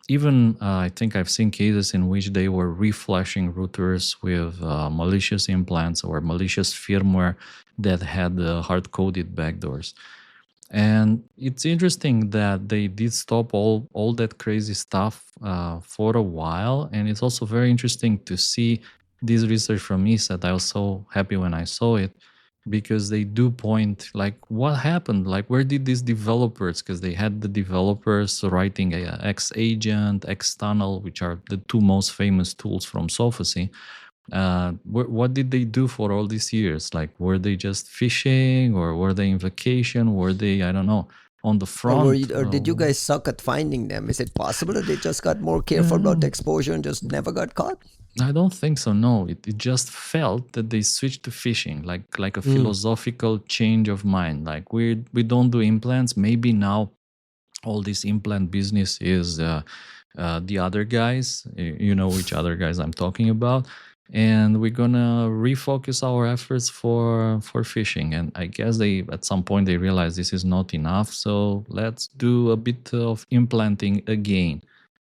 Even I think I've seen cases in which they were reflashing routers with malicious implants or malicious firmware that had hard-coded backdoors. And it's interesting that they did stop all that crazy stuff for a while. And it's also very interesting to see this research from ESET. I was so happy when I saw it, because they do point like what happened, like where did these developers, because they had the developers writing X-Agent, X-Tunnel, which are the two most famous tools from Sophacy. What did they do for all these years? Like, were they just fishing, or were they in vacation? Were they, I don't know, on the front?
Or did you guys suck at finding them? Is it possible that they just got more careful about the exposure and just never got caught?
I don't think so. No, it just felt that they switched to phishing, like a philosophical change of mind. Like we don't do implants. Maybe now all this implant business is the other guys. You know which other guys I'm talking about. And we're gonna refocus our efforts for phishing. And I guess they at some point they realized this is not enough. So let's do a bit of implanting again,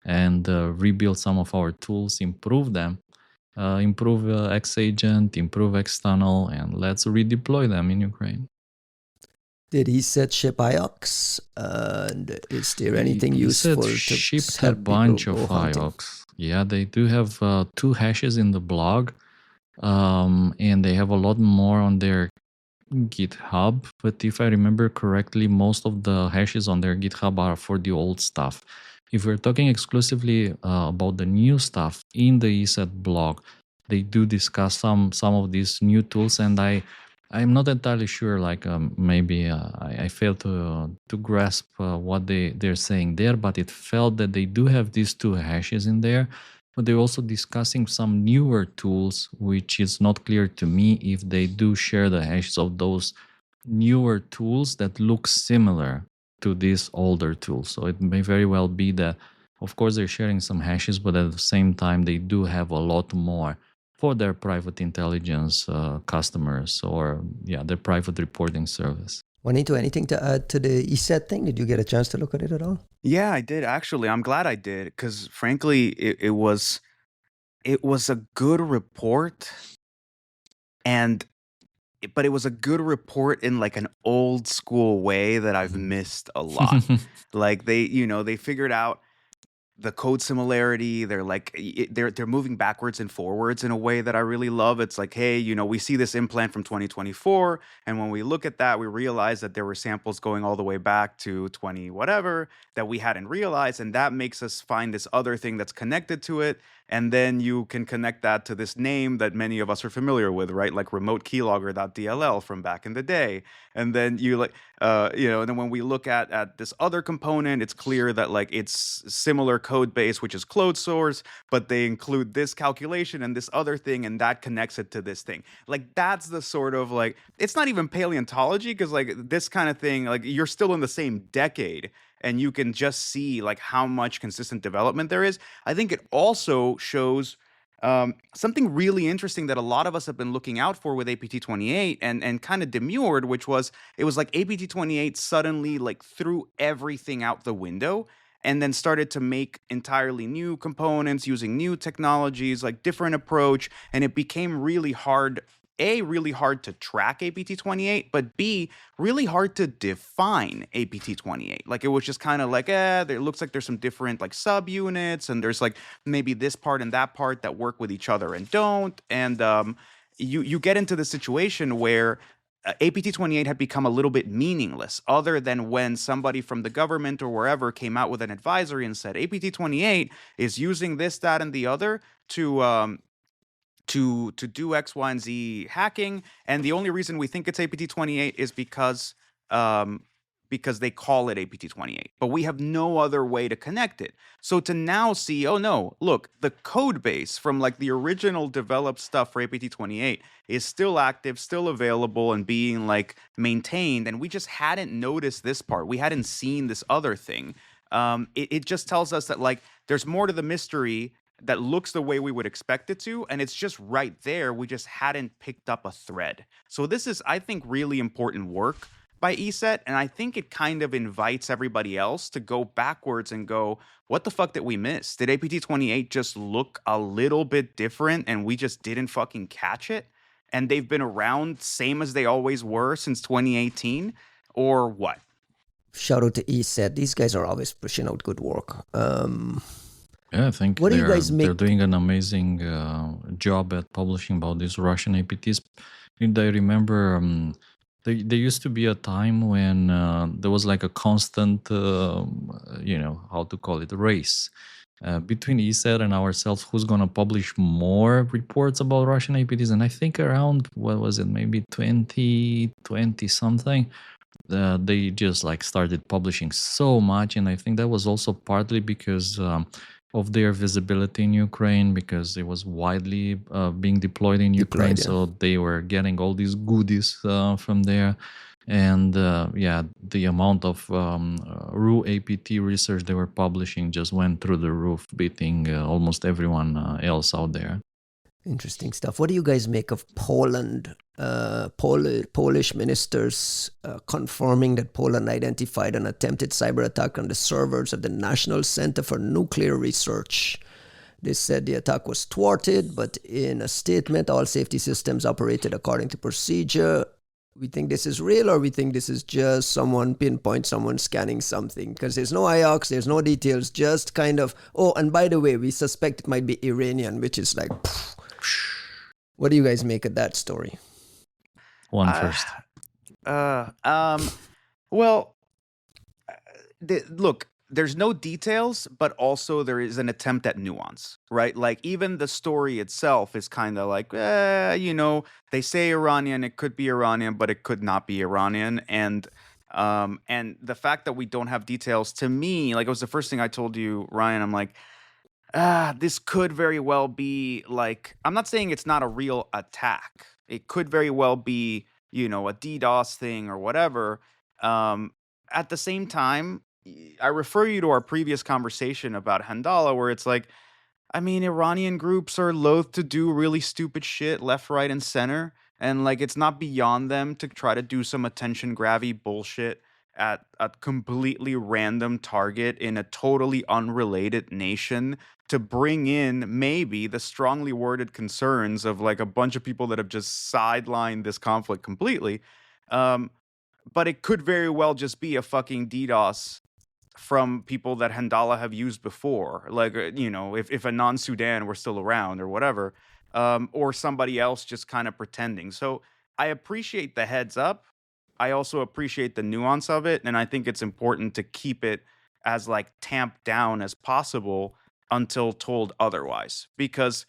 and rebuild some of our tools, improve them, improve X-Agent, improve X-Tunnel, and let's redeploy them in Ukraine.
Did ESET ship IOCs? And is there anything useful to
shipped
help
a bunch
people
of
go hunting?
IOCs. Yeah, they do have 2 hashes in the blog, and they have a lot more on their GitHub. But if I remember correctly, most of the hashes on their GitHub are for the old stuff. If we're talking exclusively about the new stuff in the ESET blog, they do discuss some of these new tools, and I'm not entirely sure. Like maybe I failed to grasp what they're saying there, but it felt that they do have these 2 hashes in there. But they're also discussing some newer tools, which is not clear to me if they do share the hashes of those newer tools that look similar to these older tools. So it may very well be that, of course, they're sharing some hashes, but at the same time, they do have a lot more for their private intelligence customers, or their private reporting service.
Juanito, anything to add to the ESET thing? Did you get a chance to look at it at all?
Yeah, I did actually. I'm glad I did, because frankly, it was a good report, but it was a good report in like an old school way that I've missed a lot. Like they figured out the code similarity. They're like they're moving backwards and forwards in a way that I really love. It's like, hey, we see this implant from 2024, and when we look at that, we realize that there were samples going all the way back to 20 whatever that we hadn't realized, and that makes us find this other thing that's connected to it. And then you can connect that to this name that many of us are familiar with, right? Like remote keylogger.dll from back in the day. And then and then when we look at this other component, it's clear that like it's similar code base, which is closed source, but they include this calculation and this other thing, and that connects it to this thing. Like that's the sort of like, it's not even paleontology, because like this kind of thing, like you're still in the same decade, and you can just see like how much consistent development there is. I think it also shows something really interesting that a lot of us have been looking out for with APT28 and kind of demurred, which was, it was like APT28 suddenly like threw everything out the window and then started to make entirely new components using new technologies, like different approach. And it became really hard A, really hard to track APT28, but B, really hard to define APT28. Like it was just kind of like, it looks like there's some different like subunits, and there's like maybe this part and that part that work with each other and don't. And you get into the situation where APT28 had become a little bit meaningless, other than when somebody from the government or wherever came out with an advisory and said APT28 is using this, that, and the other to do X, Y, and Z hacking, and the only reason we think it's APT28 is because they call it APT28, but we have no other way to connect it. So to now see, oh no, look, the code base from like the original developed stuff for APT28 is still active, still available, and being like maintained, and we just hadn't noticed this part. We hadn't seen this other thing. It just tells us that like there's more to the mystery that looks the way we would expect it to, and it's just right there. We just hadn't picked up a thread. So this is, I think, really important work by ESET, and I think it kind of invites everybody else to go backwards and go, what the fuck did we miss? Did APT28 just look a little bit different and we just didn't fucking catch it? And they've been around same as they always were since 2018, or what?
Shout out to ESET. These guys are always pushing out good work.
Yeah, I think
What do you guys
they're
make?
doing an amazing job at publishing about these Russian APTs. And I remember there used to be a time when there was like a constant, how to call it, race between ESET and ourselves, who's going to publish more reports about Russian APTs. And I think around, what was it, maybe 2020 something, they just like started publishing so much. And I think that was also partly because of their visibility in Ukraine, because it was widely being deployed in Ukraine. So they were getting all these goodies from there. And the amount of RU APT research they were publishing just went through the roof, beating almost everyone else out there.
Interesting stuff. What do you guys make of Poland? Polish ministers confirming that Poland identified an attempted cyber attack on the servers of the National Center for Nuclear Research. They said the attack was thwarted, but in a statement, all safety systems operated according to procedure. We think this is real, or we think this is just someone scanning something? Because there's no IOX, there's no details, just kind of, oh, and by the way, we suspect it might be Iranian, which is like, what do you guys make of that story?
One first.
Look, there's no details, but also there is an attempt at nuance, right? Like even the story itself is kind of like, they say Iranian, it could be Iranian, but it could not be Iranian. And the fact that we don't have details, to me, like it was the first thing I told you, Ryan, I'm like, this could very well be like, I'm not saying it's not a real attack. It could very well be, a DDoS thing or whatever. At the same time, I refer you to our previous conversation about Handala, where it's like, I mean, Iranian groups are loath to do really stupid shit left, right, and center. And like, it's not beyond them to try to do some attention grabby bullshit at a completely random target in a totally unrelated nation to bring in maybe the strongly worded concerns of like a bunch of people that have just sidelined this conflict completely. But it could very well just be a fucking DDoS from people that Handala have used before. Like, if a non-Sudan were still around or whatever, or somebody else just kind of pretending. So I appreciate the heads up. I also appreciate the nuance of it. And I think it's important to keep it as like tamped down as possible until told otherwise. Because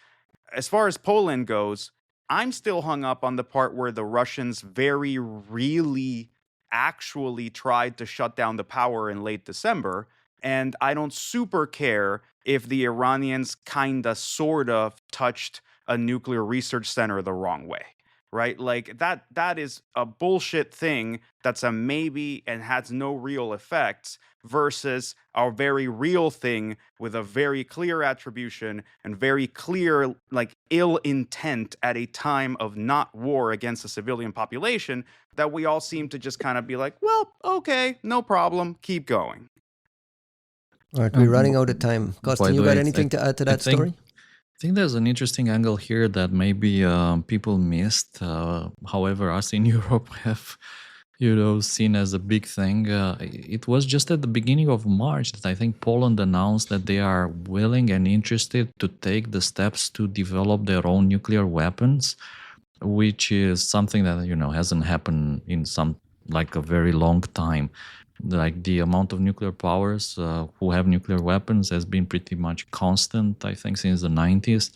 as far as Poland goes, I'm still hung up on the part where the Russians very really actually tried to shut down the power in late December. And I don't super care if the Iranians kinda sorta touched a nuclear research center the wrong way. Right? Like that is a bullshit thing that's a maybe and has no real effects versus a very real thing with a very clear attribution and very clear like ill intent at a time of not war against the civilian population that we all seem to just kind of be like, well, okay, no problem, keep going.
All right, we're running out of time. Costin, you got anything to add to that story?
I think there's an interesting angle here that maybe people missed. However, us in Europe have, seen as a big thing. It was just at the beginning of March that I think Poland announced that they are willing and interested to take the steps to develop their own nuclear weapons, which is something that hasn't happened in a very long time. Like the amount of nuclear powers who have nuclear weapons has been pretty much constant, I think, since the 90s.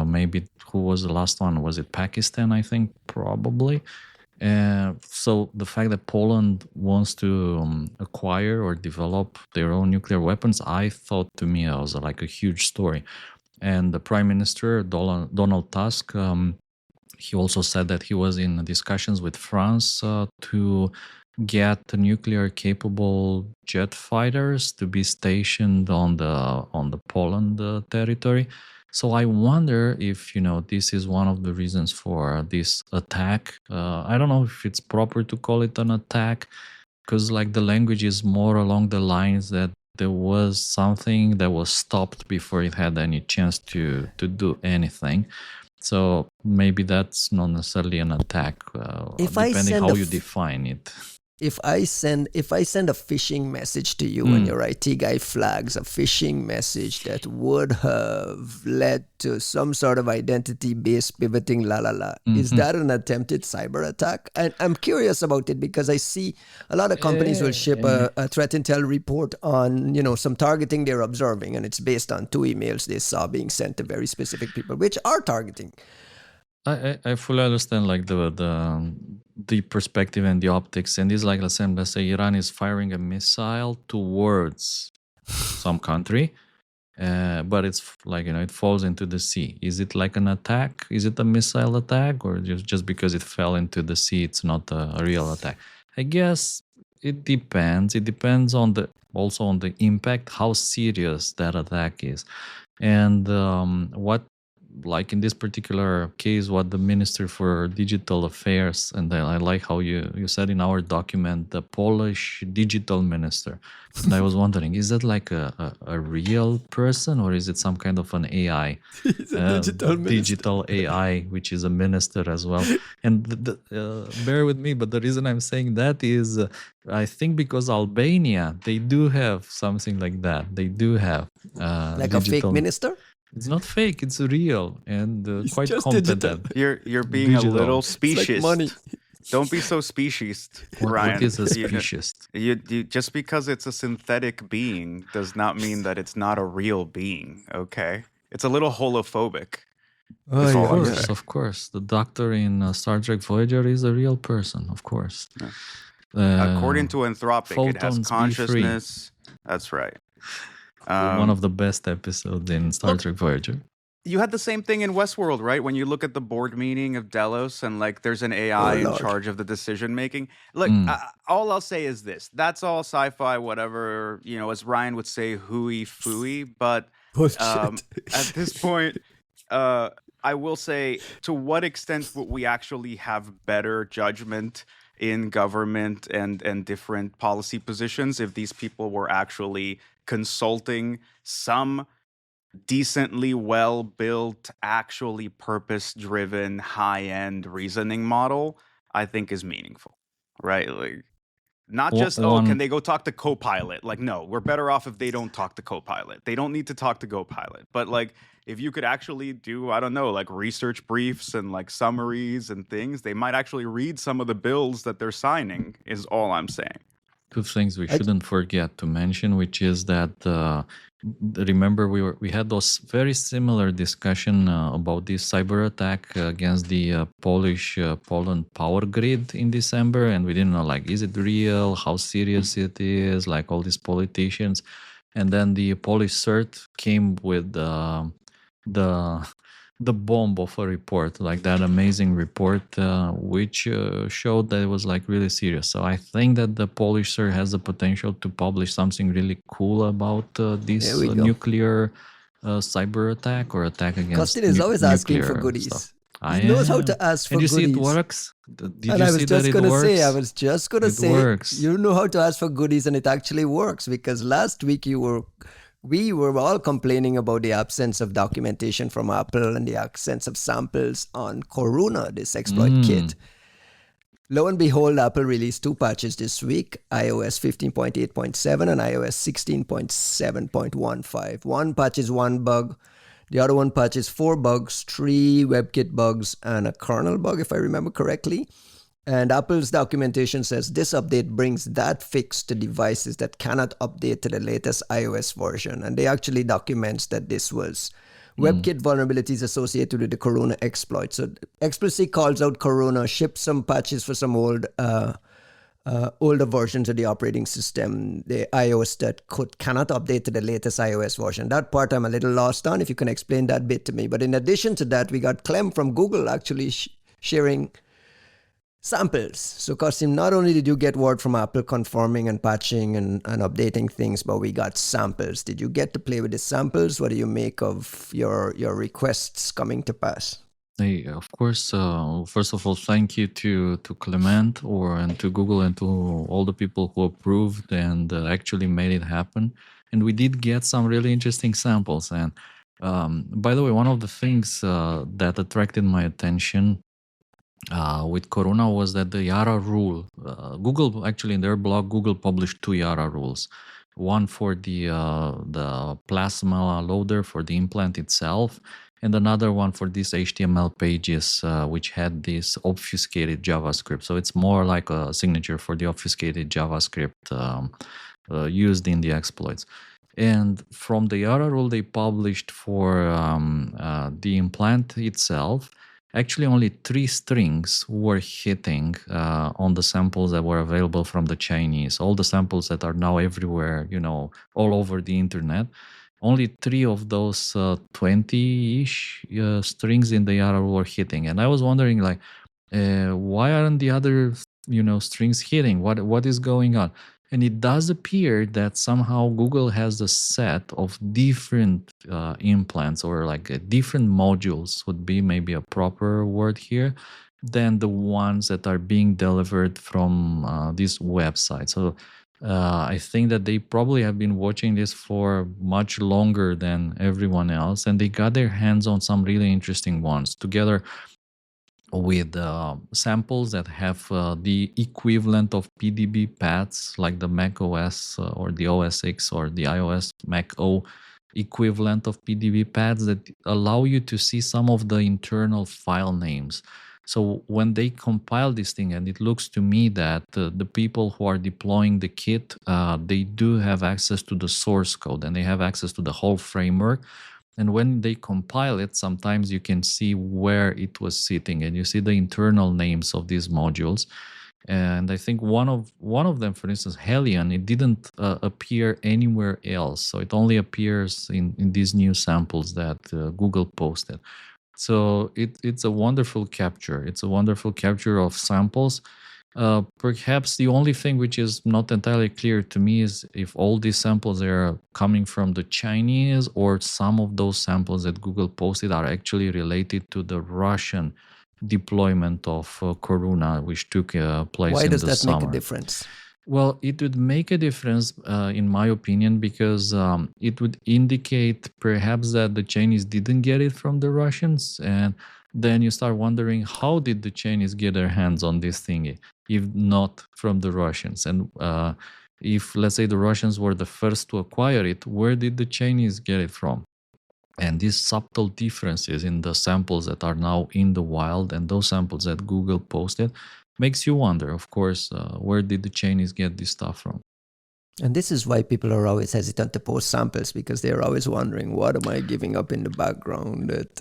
Maybe who was the last one? Was it Pakistan? I think probably. So the fact that Poland wants to acquire or develop their own nuclear weapons, I thought to me was like a huge story. And the Prime Minister Donald Tusk, he also said that he was in discussions with France to get nuclear-capable jet fighters to be stationed on the Poland territory. So I wonder if this is one of the reasons for this attack. I don't know if it's proper to call it an attack, because like the language is more along the lines that there was something that was stopped before it had any chance to do anything. So maybe that's not necessarily an attack, depending how you define it.
If I send a phishing message to you and your IT guy flags a phishing message that would have led to some sort of identity-based pivoting, is that an attempted cyber attack? And I'm curious about it because I see a lot of companies will ship a threat intel report on some targeting they're observing, and it's based on 2 emails they saw being sent to very specific people, which are targeting.
I fully understand like the perspective and the optics, and it's like let's say Iran is firing a missile towards some country, but it's like it falls into the sea. Is it like an attack? Is it a missile attack, or just because it fell into the sea, it's not a real attack? I guess it depends. It depends on also on the impact, how serious that attack is, and what. Like in this particular case, what the Minister for Digital Affairs, and I like how you said in our document, the Polish digital minister. And I was wondering, is that like a real person, or is it some kind of an AI?
He's a
digital AI, which is a minister as well. And bear with me, but the reason I'm saying that is, I think because Albania, they do have something like that. They do have
like a fake minister.
It's not fake, it's real and quite competent.
You're being digital. A little specious.
Like money.
Don't be so speciesist, Ryan.
What is a speciesist?
You just because it's a synthetic being does not mean that it's not a real being, okay? It's a little holophobic.
Of course. The doctor in Star Trek Voyager is a real person, of course.
Yeah. According to Anthropic, it has consciousness. That's right.
One of the best episodes in Star Trek Voyager.
You had the same thing in Westworld, right? When you look at the board meeting of Delos and like there's an AI in charge of the decision making. Look, all I'll say is this. That's all sci-fi, whatever, as Ryan would say, hooey fooey. But at this point, I will say, to what extent would we actually have better judgment in government and different policy positions if these people were actually consulting some decently well-built, actually purpose-driven, high-end reasoning model, I think is meaningful, right? Like, not just, can they go talk to Copilot? Like, no, we're better off if they don't talk to Copilot. They don't need to talk to Copilot. But like, if you could actually do, I don't know, like research briefs and like summaries and things, they might actually read some of the bills that they're signing, is all I'm saying.
Two things we shouldn't forget to mention, which is that remember we had those very similar discussion about this cyber attack against the Poland power grid in December, and we didn't know like, is it real, how serious it is, like all these politicians, and then the Polish CERT came with the bomb of a report, like that amazing report, which showed that it was like really serious. So I think that the Polish CERT has the potential to publish something really cool about this nuclear cyber attack or attack against
Kostin is always asking for goodies.
Stuff.
He knows how to ask for goodies.
And you see it works?
I was just going to say, you know how to ask for goodies and it actually works, because last week you were we were all complaining about the absence of documentation from Apple and the absence of samples on Coruna, this exploit kit. Lo and behold, Apple released 2 patches this week, iOS 15.8.7 and iOS 16.7.15. One patches 1 bug, the other one patches 4 bugs, 3 WebKit bugs, and a kernel bug, if I remember correctly. And Apple's documentation says this update brings that fix to devices that cannot update to the latest iOS version. And they actually documents that this was WebKit vulnerabilities associated with the Coruna exploit. So explicitly calls out Coruna, ships some patches for some older versions of the operating system, the iOS that cannot update to the latest iOS version. That part I'm a little lost on, if you can explain that bit to me. But in addition to that, we got Clem from Google actually sharing samples. So Qasim, not only did you get word from Apple confirming and patching and updating things, but we got samples. Did you get to play with the samples? What do you make of your requests coming to pass?
Hey, of course, first of all, thank you to Clement and to Google and to all the people who approved and actually made it happen. And we did get some really interesting samples. And by the way, one of the things that attracted my attention with Coruna was that the Yara rule, Google actually in their blog, Google published 2 Yara rules. One for the plasma loader for the implant itself, and another one for these HTML pages, which had this obfuscated JavaScript. So it's more like a signature for the obfuscated JavaScript used in the exploits. And from the Yara rule they published for the implant itself, actually only 3 strings were hitting on the samples that were available from the Chinese. All the samples that are now everywhere, all over the internet. Only 3 of those 20-ish strings in the Yara were hitting. And I was wondering, why aren't the other, strings hitting? What is going on? And it does appear that somehow Google has a set of different implants, or different modules would be maybe a proper word here, than the ones that are being delivered from this website. So I think that they probably have been watching this for much longer than everyone else, and they got their hands on some really interesting ones together with samples that have the equivalent of PDB paths, like the Mac OS or the OS X or the iOS Mac O equivalent of PDB paths that allow you to see some of the internal file names. So when they compile this thing, and it looks to me that the people who are deploying the kit, they do have access to the source code and they have access to the whole framework. And when they compile it, sometimes you can see where it was sitting, and you see the internal names of these modules. And I think one of them, for instance, Helion, it didn't appear anywhere else. So it only appears in these new samples that Google posted. So it's a wonderful capture. It's a wonderful capture of samples. Perhaps the only thing which is not entirely clear to me is if all these samples are coming from the Chinese, or some of those samples that Google posted are actually related to the Russian deployment of Coruna, which took place in the summer.
Why does that make a difference?
Well, it would make a difference, in my opinion, because it would indicate perhaps that the Chinese didn't get it from the Russians, and then you start wondering, how did the Chinese get their hands on this thingy, if not from the Russians? And if, let's say, the Russians were the first to acquire it, where did the Chinese get it from? And these subtle differences in the samples that are now in the wild and those samples that Google posted makes you wonder, of course, where did the Chinese get this stuff from?
And this is why people are always hesitant to post samples, because they're always wondering, what am I giving up in the background that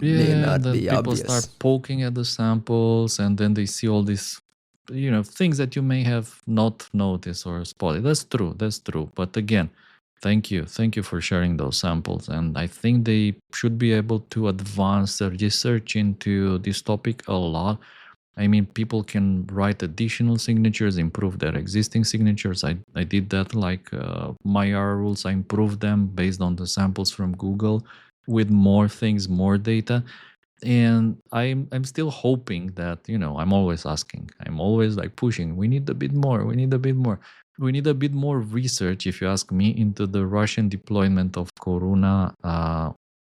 may not be obvious?
People start poking at the samples, and then they see all these, things that you may have not noticed or spotted. That's true. But again, thank you for sharing those samples. And I think they should be able to advance their research into this topic a lot. I mean, people can write additional signatures, improve their existing signatures. I did that, my R rules, I improved them based on the samples from Google with more things, more data. And I'm still hoping that, I'm always asking, I'm always like pushing, we need a bit more, we need a bit more. We need a bit more research, if you ask me, into the Russian deployment of Coruna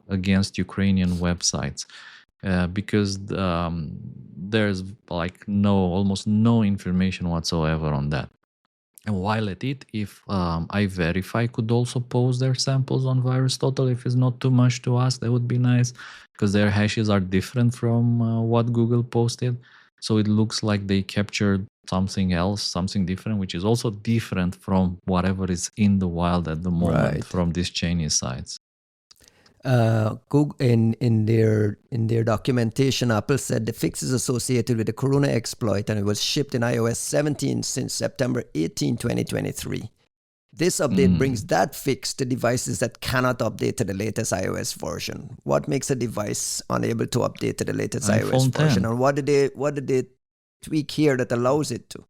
against Ukrainian websites. Because there's like almost no information whatsoever on that. And while at it, if iVerify could also post their samples on VirusTotal, if it's not too much to ask, that would be nice, because their hashes are different from what Google posted. So it looks like they captured something else, something different, which is also different from whatever is in the wild at the moment from these Chinese sites.
Google, in their documentation, Apple said the fix is associated with the Coruna exploit, and it was shipped in iOS 17 since September 18, 2023. This update brings that fix to devices that cannot update to the latest iOS version. What makes a device unable to update to the latest iOS version, and what did they tweak here that allows it to?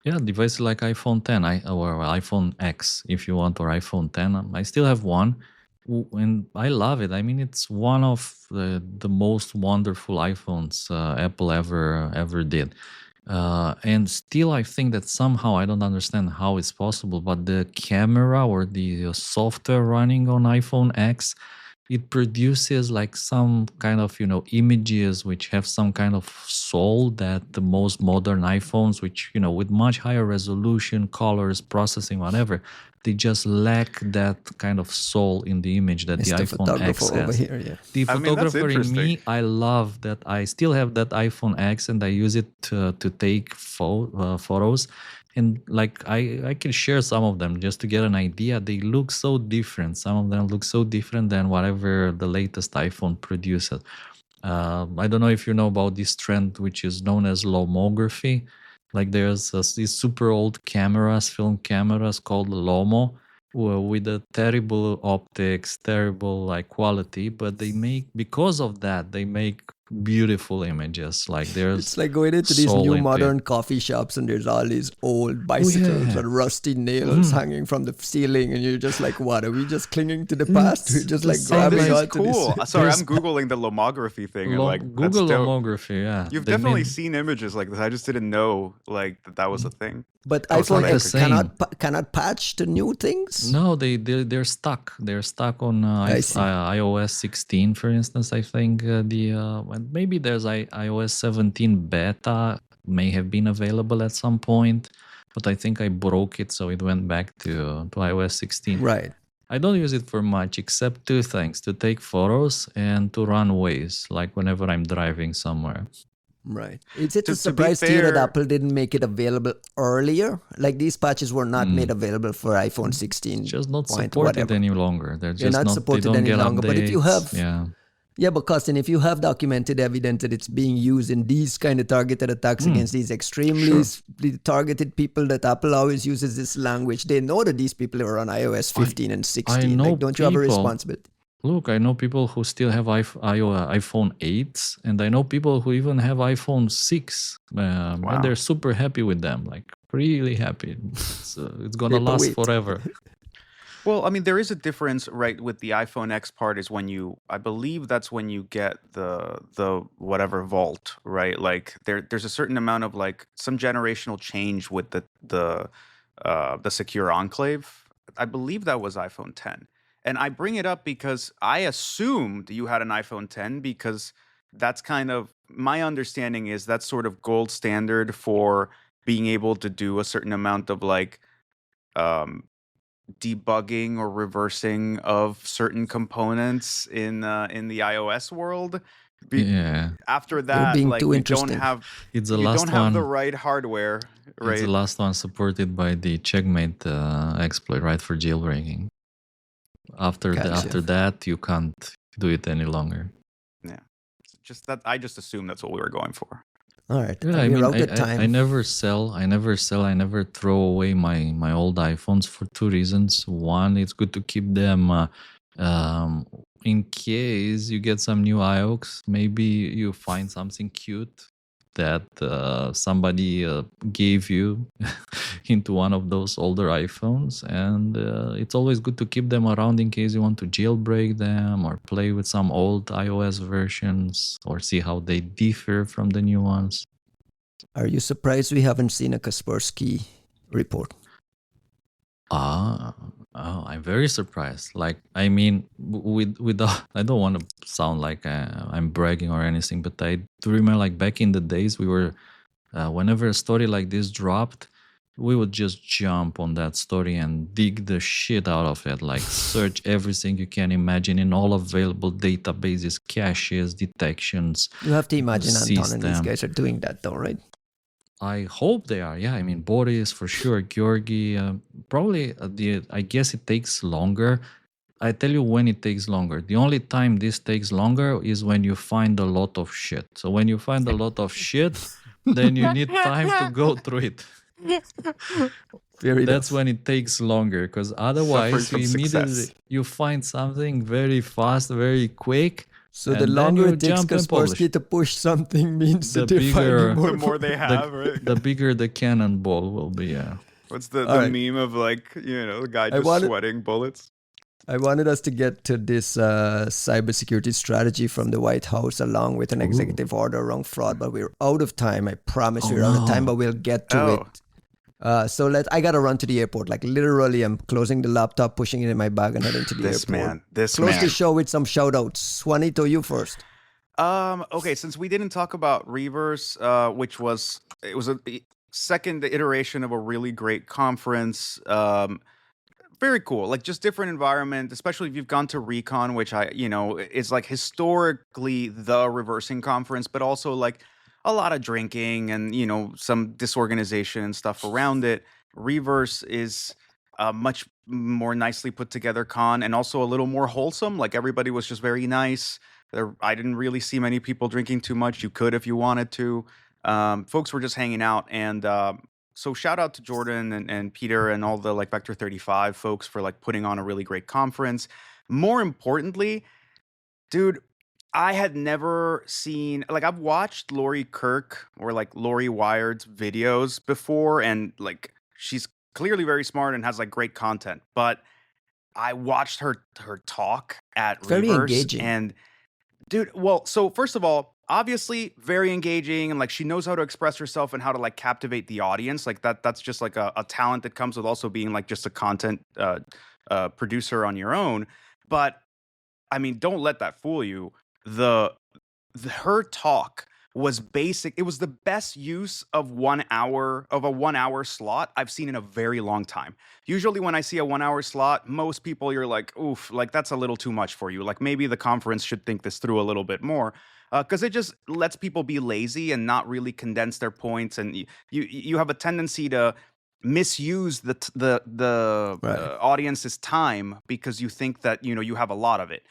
Yeah, devices like iPhone 10 or iPhone X, if you want, or iPhone 10. I still have one, and I love it. I mean, it's one of the most wonderful iPhones Apple ever did. And still, I think that somehow, I don't understand how it's possible, but the camera or the software running on iPhone X, it produces like some kind of, images which have some kind of soul that the most modern iPhones, which, with much higher resolution, colors, processing, whatever, they just lack that kind of soul in the image that the iPhone X has.
Over here, yeah.
The photographer in me, I love that I still have that iPhone X and I use it to take photos. And like I can share some of them just to get an idea. They look so different. Some of them look so different than whatever the latest iPhone produces. I don't know if you know about this trend, which is known as lomography. Like there's these super old cameras, film cameras called Lomo, with a terrible optics, terrible like quality, but because of that, they make beautiful images. Like
it's like going into these new modern coffee shops and there's all these old bicycles and rusty nails hanging from the ceiling, and you're just like, what, are we just clinging to the past? We're just like grabbing onto this.
Sorry, I'm googling the lomography thing.
Google lomography, yeah.
You've definitely seen images like this. I just didn't know like that was a thing.
But iPhone X cannot patch to new things?
No, they're stuck. They're stuck on iOS 16, for instance. I think maybe there's iOS 17 beta may have been available at some point, but I think I broke it, so it went back to iOS 16.
Right.
I don't use it for much except two things: to take photos and to run Waze, like whenever I'm driving somewhere.
Right. Is it a surprise to you that Apple didn't make it available earlier? Like these patches were not made available for iPhone 16.
Just not supported any longer. They're
not supported any longer.
Updates.
But if you have, because then if you have documented evidence that it's being used in these kind of targeted attacks against these extremely targeted people, that Apple always uses this language, they know that these people are on iOS 15 and 16. Like, don't you have a responsibility?
Look, I know people who still have iPhone 8s, and I know people who even have iPhone 6, and they're super happy with them, like really happy. It's going to last forever.
Well, I mean, there is a difference, right, with the iPhone X part is I believe that's when you get the whatever vault, right? Like there's a certain amount of like some generational change with the secure enclave. I believe that was iPhone 10. And I bring it up because I assumed you had an iPhone 10 because that's kind of my understanding is that's sort of gold standard for being able to do a certain amount of like debugging or reversing of certain components in the iOS world. After that, like you don't have the right hardware. Right.
It's the last one supported by the Checkmate exploit, right, for jailbreaking. After that, you can't do it any longer.
Yeah, just that. I just assumed that's what we were going for.
All right.
Yeah, I never sell. I never throw away my old iPhones for two reasons. One, it's good to keep them in case you get some new iOS. Maybe you find something cute that somebody gave you into one of those older iPhones, and it's always good to keep them around in case you want to jailbreak them or play with some old iOS versions or see how they differ from the new ones.
Are you surprised we haven't seen a Kaspersky report?
I'm very surprised. Like, I mean, with I don't want to sound like I'm bragging or anything, but I do remember, like, back in the days, we were, whenever a story like this dropped, we would just jump on that story and dig the shit out of it, like search everything you can imagine in all available databases, caches, detections.
You have to imagine Anton and these
them.
guys are doing that though, right?
I hope they are. Yeah, I mean, Boris for sure, Georgi, probably I guess it takes longer. I tell you when it takes longer. The only time this takes longer is when you find a lot of shit. So when you find a lot of shit, then you need time to go through it. That's when it takes longer, because otherwise you find something very fast, very quick.
So the longer it takes Kaspersky to push something means the bigger,
the more they have, right?
The bigger the cannonball will be. Yeah.
What's the meme of, like, the guy just sweating bullets?
I wanted us to get to this cybersecurity strategy from the White House along with an executive order around fraud, but we're out of time. I promise we're out of time, but we'll get to it. So I gotta run to the airport. Like, literally, I'm closing the laptop, pushing it in my bag, and heading to the airport. Close the show with some shout outs. Juanito, you first.
Okay, since we didn't talk about Reverse, which was a second iteration of a really great conference. Very cool, like, just different environment, especially if you've gone to Recon, which is like historically the reversing conference, but also like a lot of drinking and some disorganization and stuff around it. Reverse is a much more nicely put together con, and also a little more wholesome. Like, everybody was just very nice. I didn't really see many people drinking too much. You could if you wanted to. Folks were just hanging out, and so shout out to Jordan and Peter and all the, like, Vector 35 folks for, like, putting on a really great conference. More importantly, dude, I had never seen, like, I've watched Lori Kirk or, like, Lori Wired's videos before, and, like, she's clearly very smart and has, like, great content. But I watched her talk at
very
Reverse,
engaging.
and dude, well, so first of all, obviously very engaging, and, like, she knows how to express herself and how to, like, captivate the audience. Like, that's just, like, a talent that comes with also being, like, just a content producer on your own. But I mean, don't let that fool you. Her talk was basic. It was the best use of 1 hour of a 1 hour slot I've seen in a very long time. Usually when I see a 1 hour slot, most people, you're like, oof, like, that's a little too much for you. Like, maybe the conference should think this through a little bit more. Because it just lets people be lazy and not really condense their points, and you have a tendency to misuse the audience's time because you think that you have a lot of it.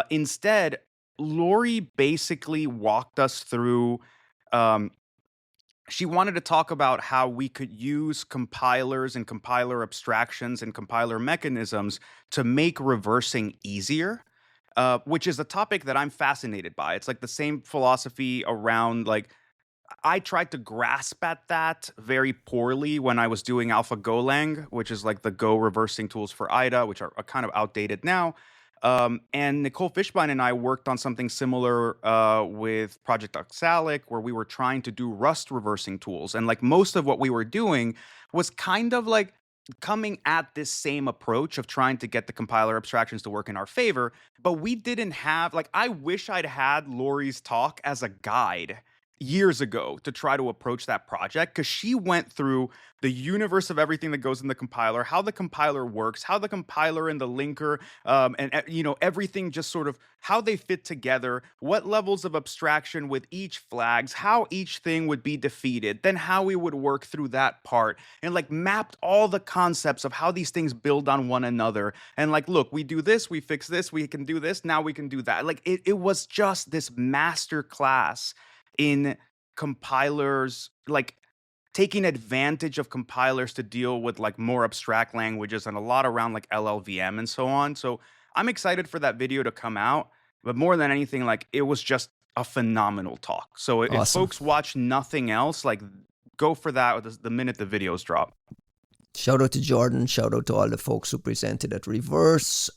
Instead, Lori basically walked us through. She wanted to talk about how we could use compilers and compiler abstractions and compiler mechanisms to make reversing easier. Which is a topic that I'm fascinated by. It's like the same philosophy around, like, I tried to grasp at that very poorly when I was doing Alpha Golang, which is like the Go reversing tools for IDA, which are kind of outdated now. And Nicole Fishbein and I worked on something similar with Project Oxalic, where we were trying to do Rust reversing tools. And, like, most of what we were doing was kind of like coming at this same approach of trying to get the compiler abstractions to work in our favor, but we didn't have, like, I wish I'd had Lori's talk as a guide years ago to try to approach that project, because she went through the universe of everything that goes in the compiler, how the compiler works, how the compiler and the linker, and everything, just sort of how they fit together, what levels of abstraction with each flags, how each thing would be defeated, then how we would work through that part, and, like, mapped all the concepts of how these things build on one another. And, like, look, we do this, we fix this, we can do this, now we can do that. Like, it was just this master class in compilers, like, taking advantage of compilers to deal with, like, more abstract languages, and a lot around, like, LLVM and so on. So I'm excited for that video to come out, but more than anything, like, it was just a phenomenal talk. So if folks watch nothing else, like, go for that the minute the videos drop.
Shout out to Jordan. Shout out to all the folks who presented at Reverse.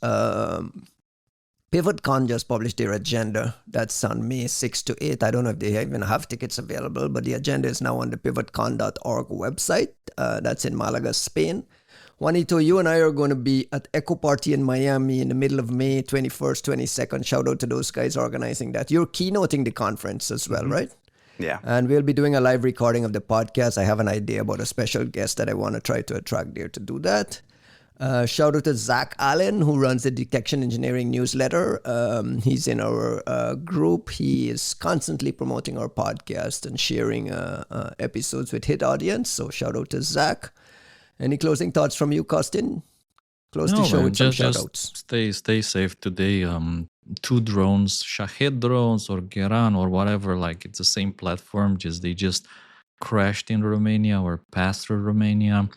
PivotCon just published their agenda. That's on May 6 to 8. I don't know if they even have tickets available, but the agenda is now on the pivotcon.org website. That's in Malaga, Spain. Juanito, you and I are going to be at Echo Party in Miami in the middle of May, 21st, 22nd. Shout out to those guys organizing that. You're keynoting the conference as well, right?
Yeah.
And we'll be doing a live recording of the podcast. I have an idea about a special guest that I want to try to attract there to do that. Shout out to Zach Allen, who runs the Detection Engineering newsletter. He's in our group. He is constantly promoting our podcast and sharing episodes with his audience. So shout out to Zach. Any closing thoughts from you, Costin? Close the show with some shout outs.
Stay safe today. 2 drones, Shahed drones or Geran or whatever, like it's the same platform, they just crashed in Romania or passed through Romania.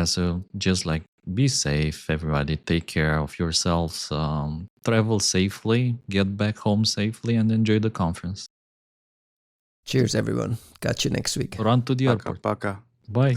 So just like be safe, everybody. Take care of yourselves. Travel safely, get back home safely, and enjoy the conference.
Cheers, everyone. Catch you next week.
Run to the airport.
Paka.
Bye.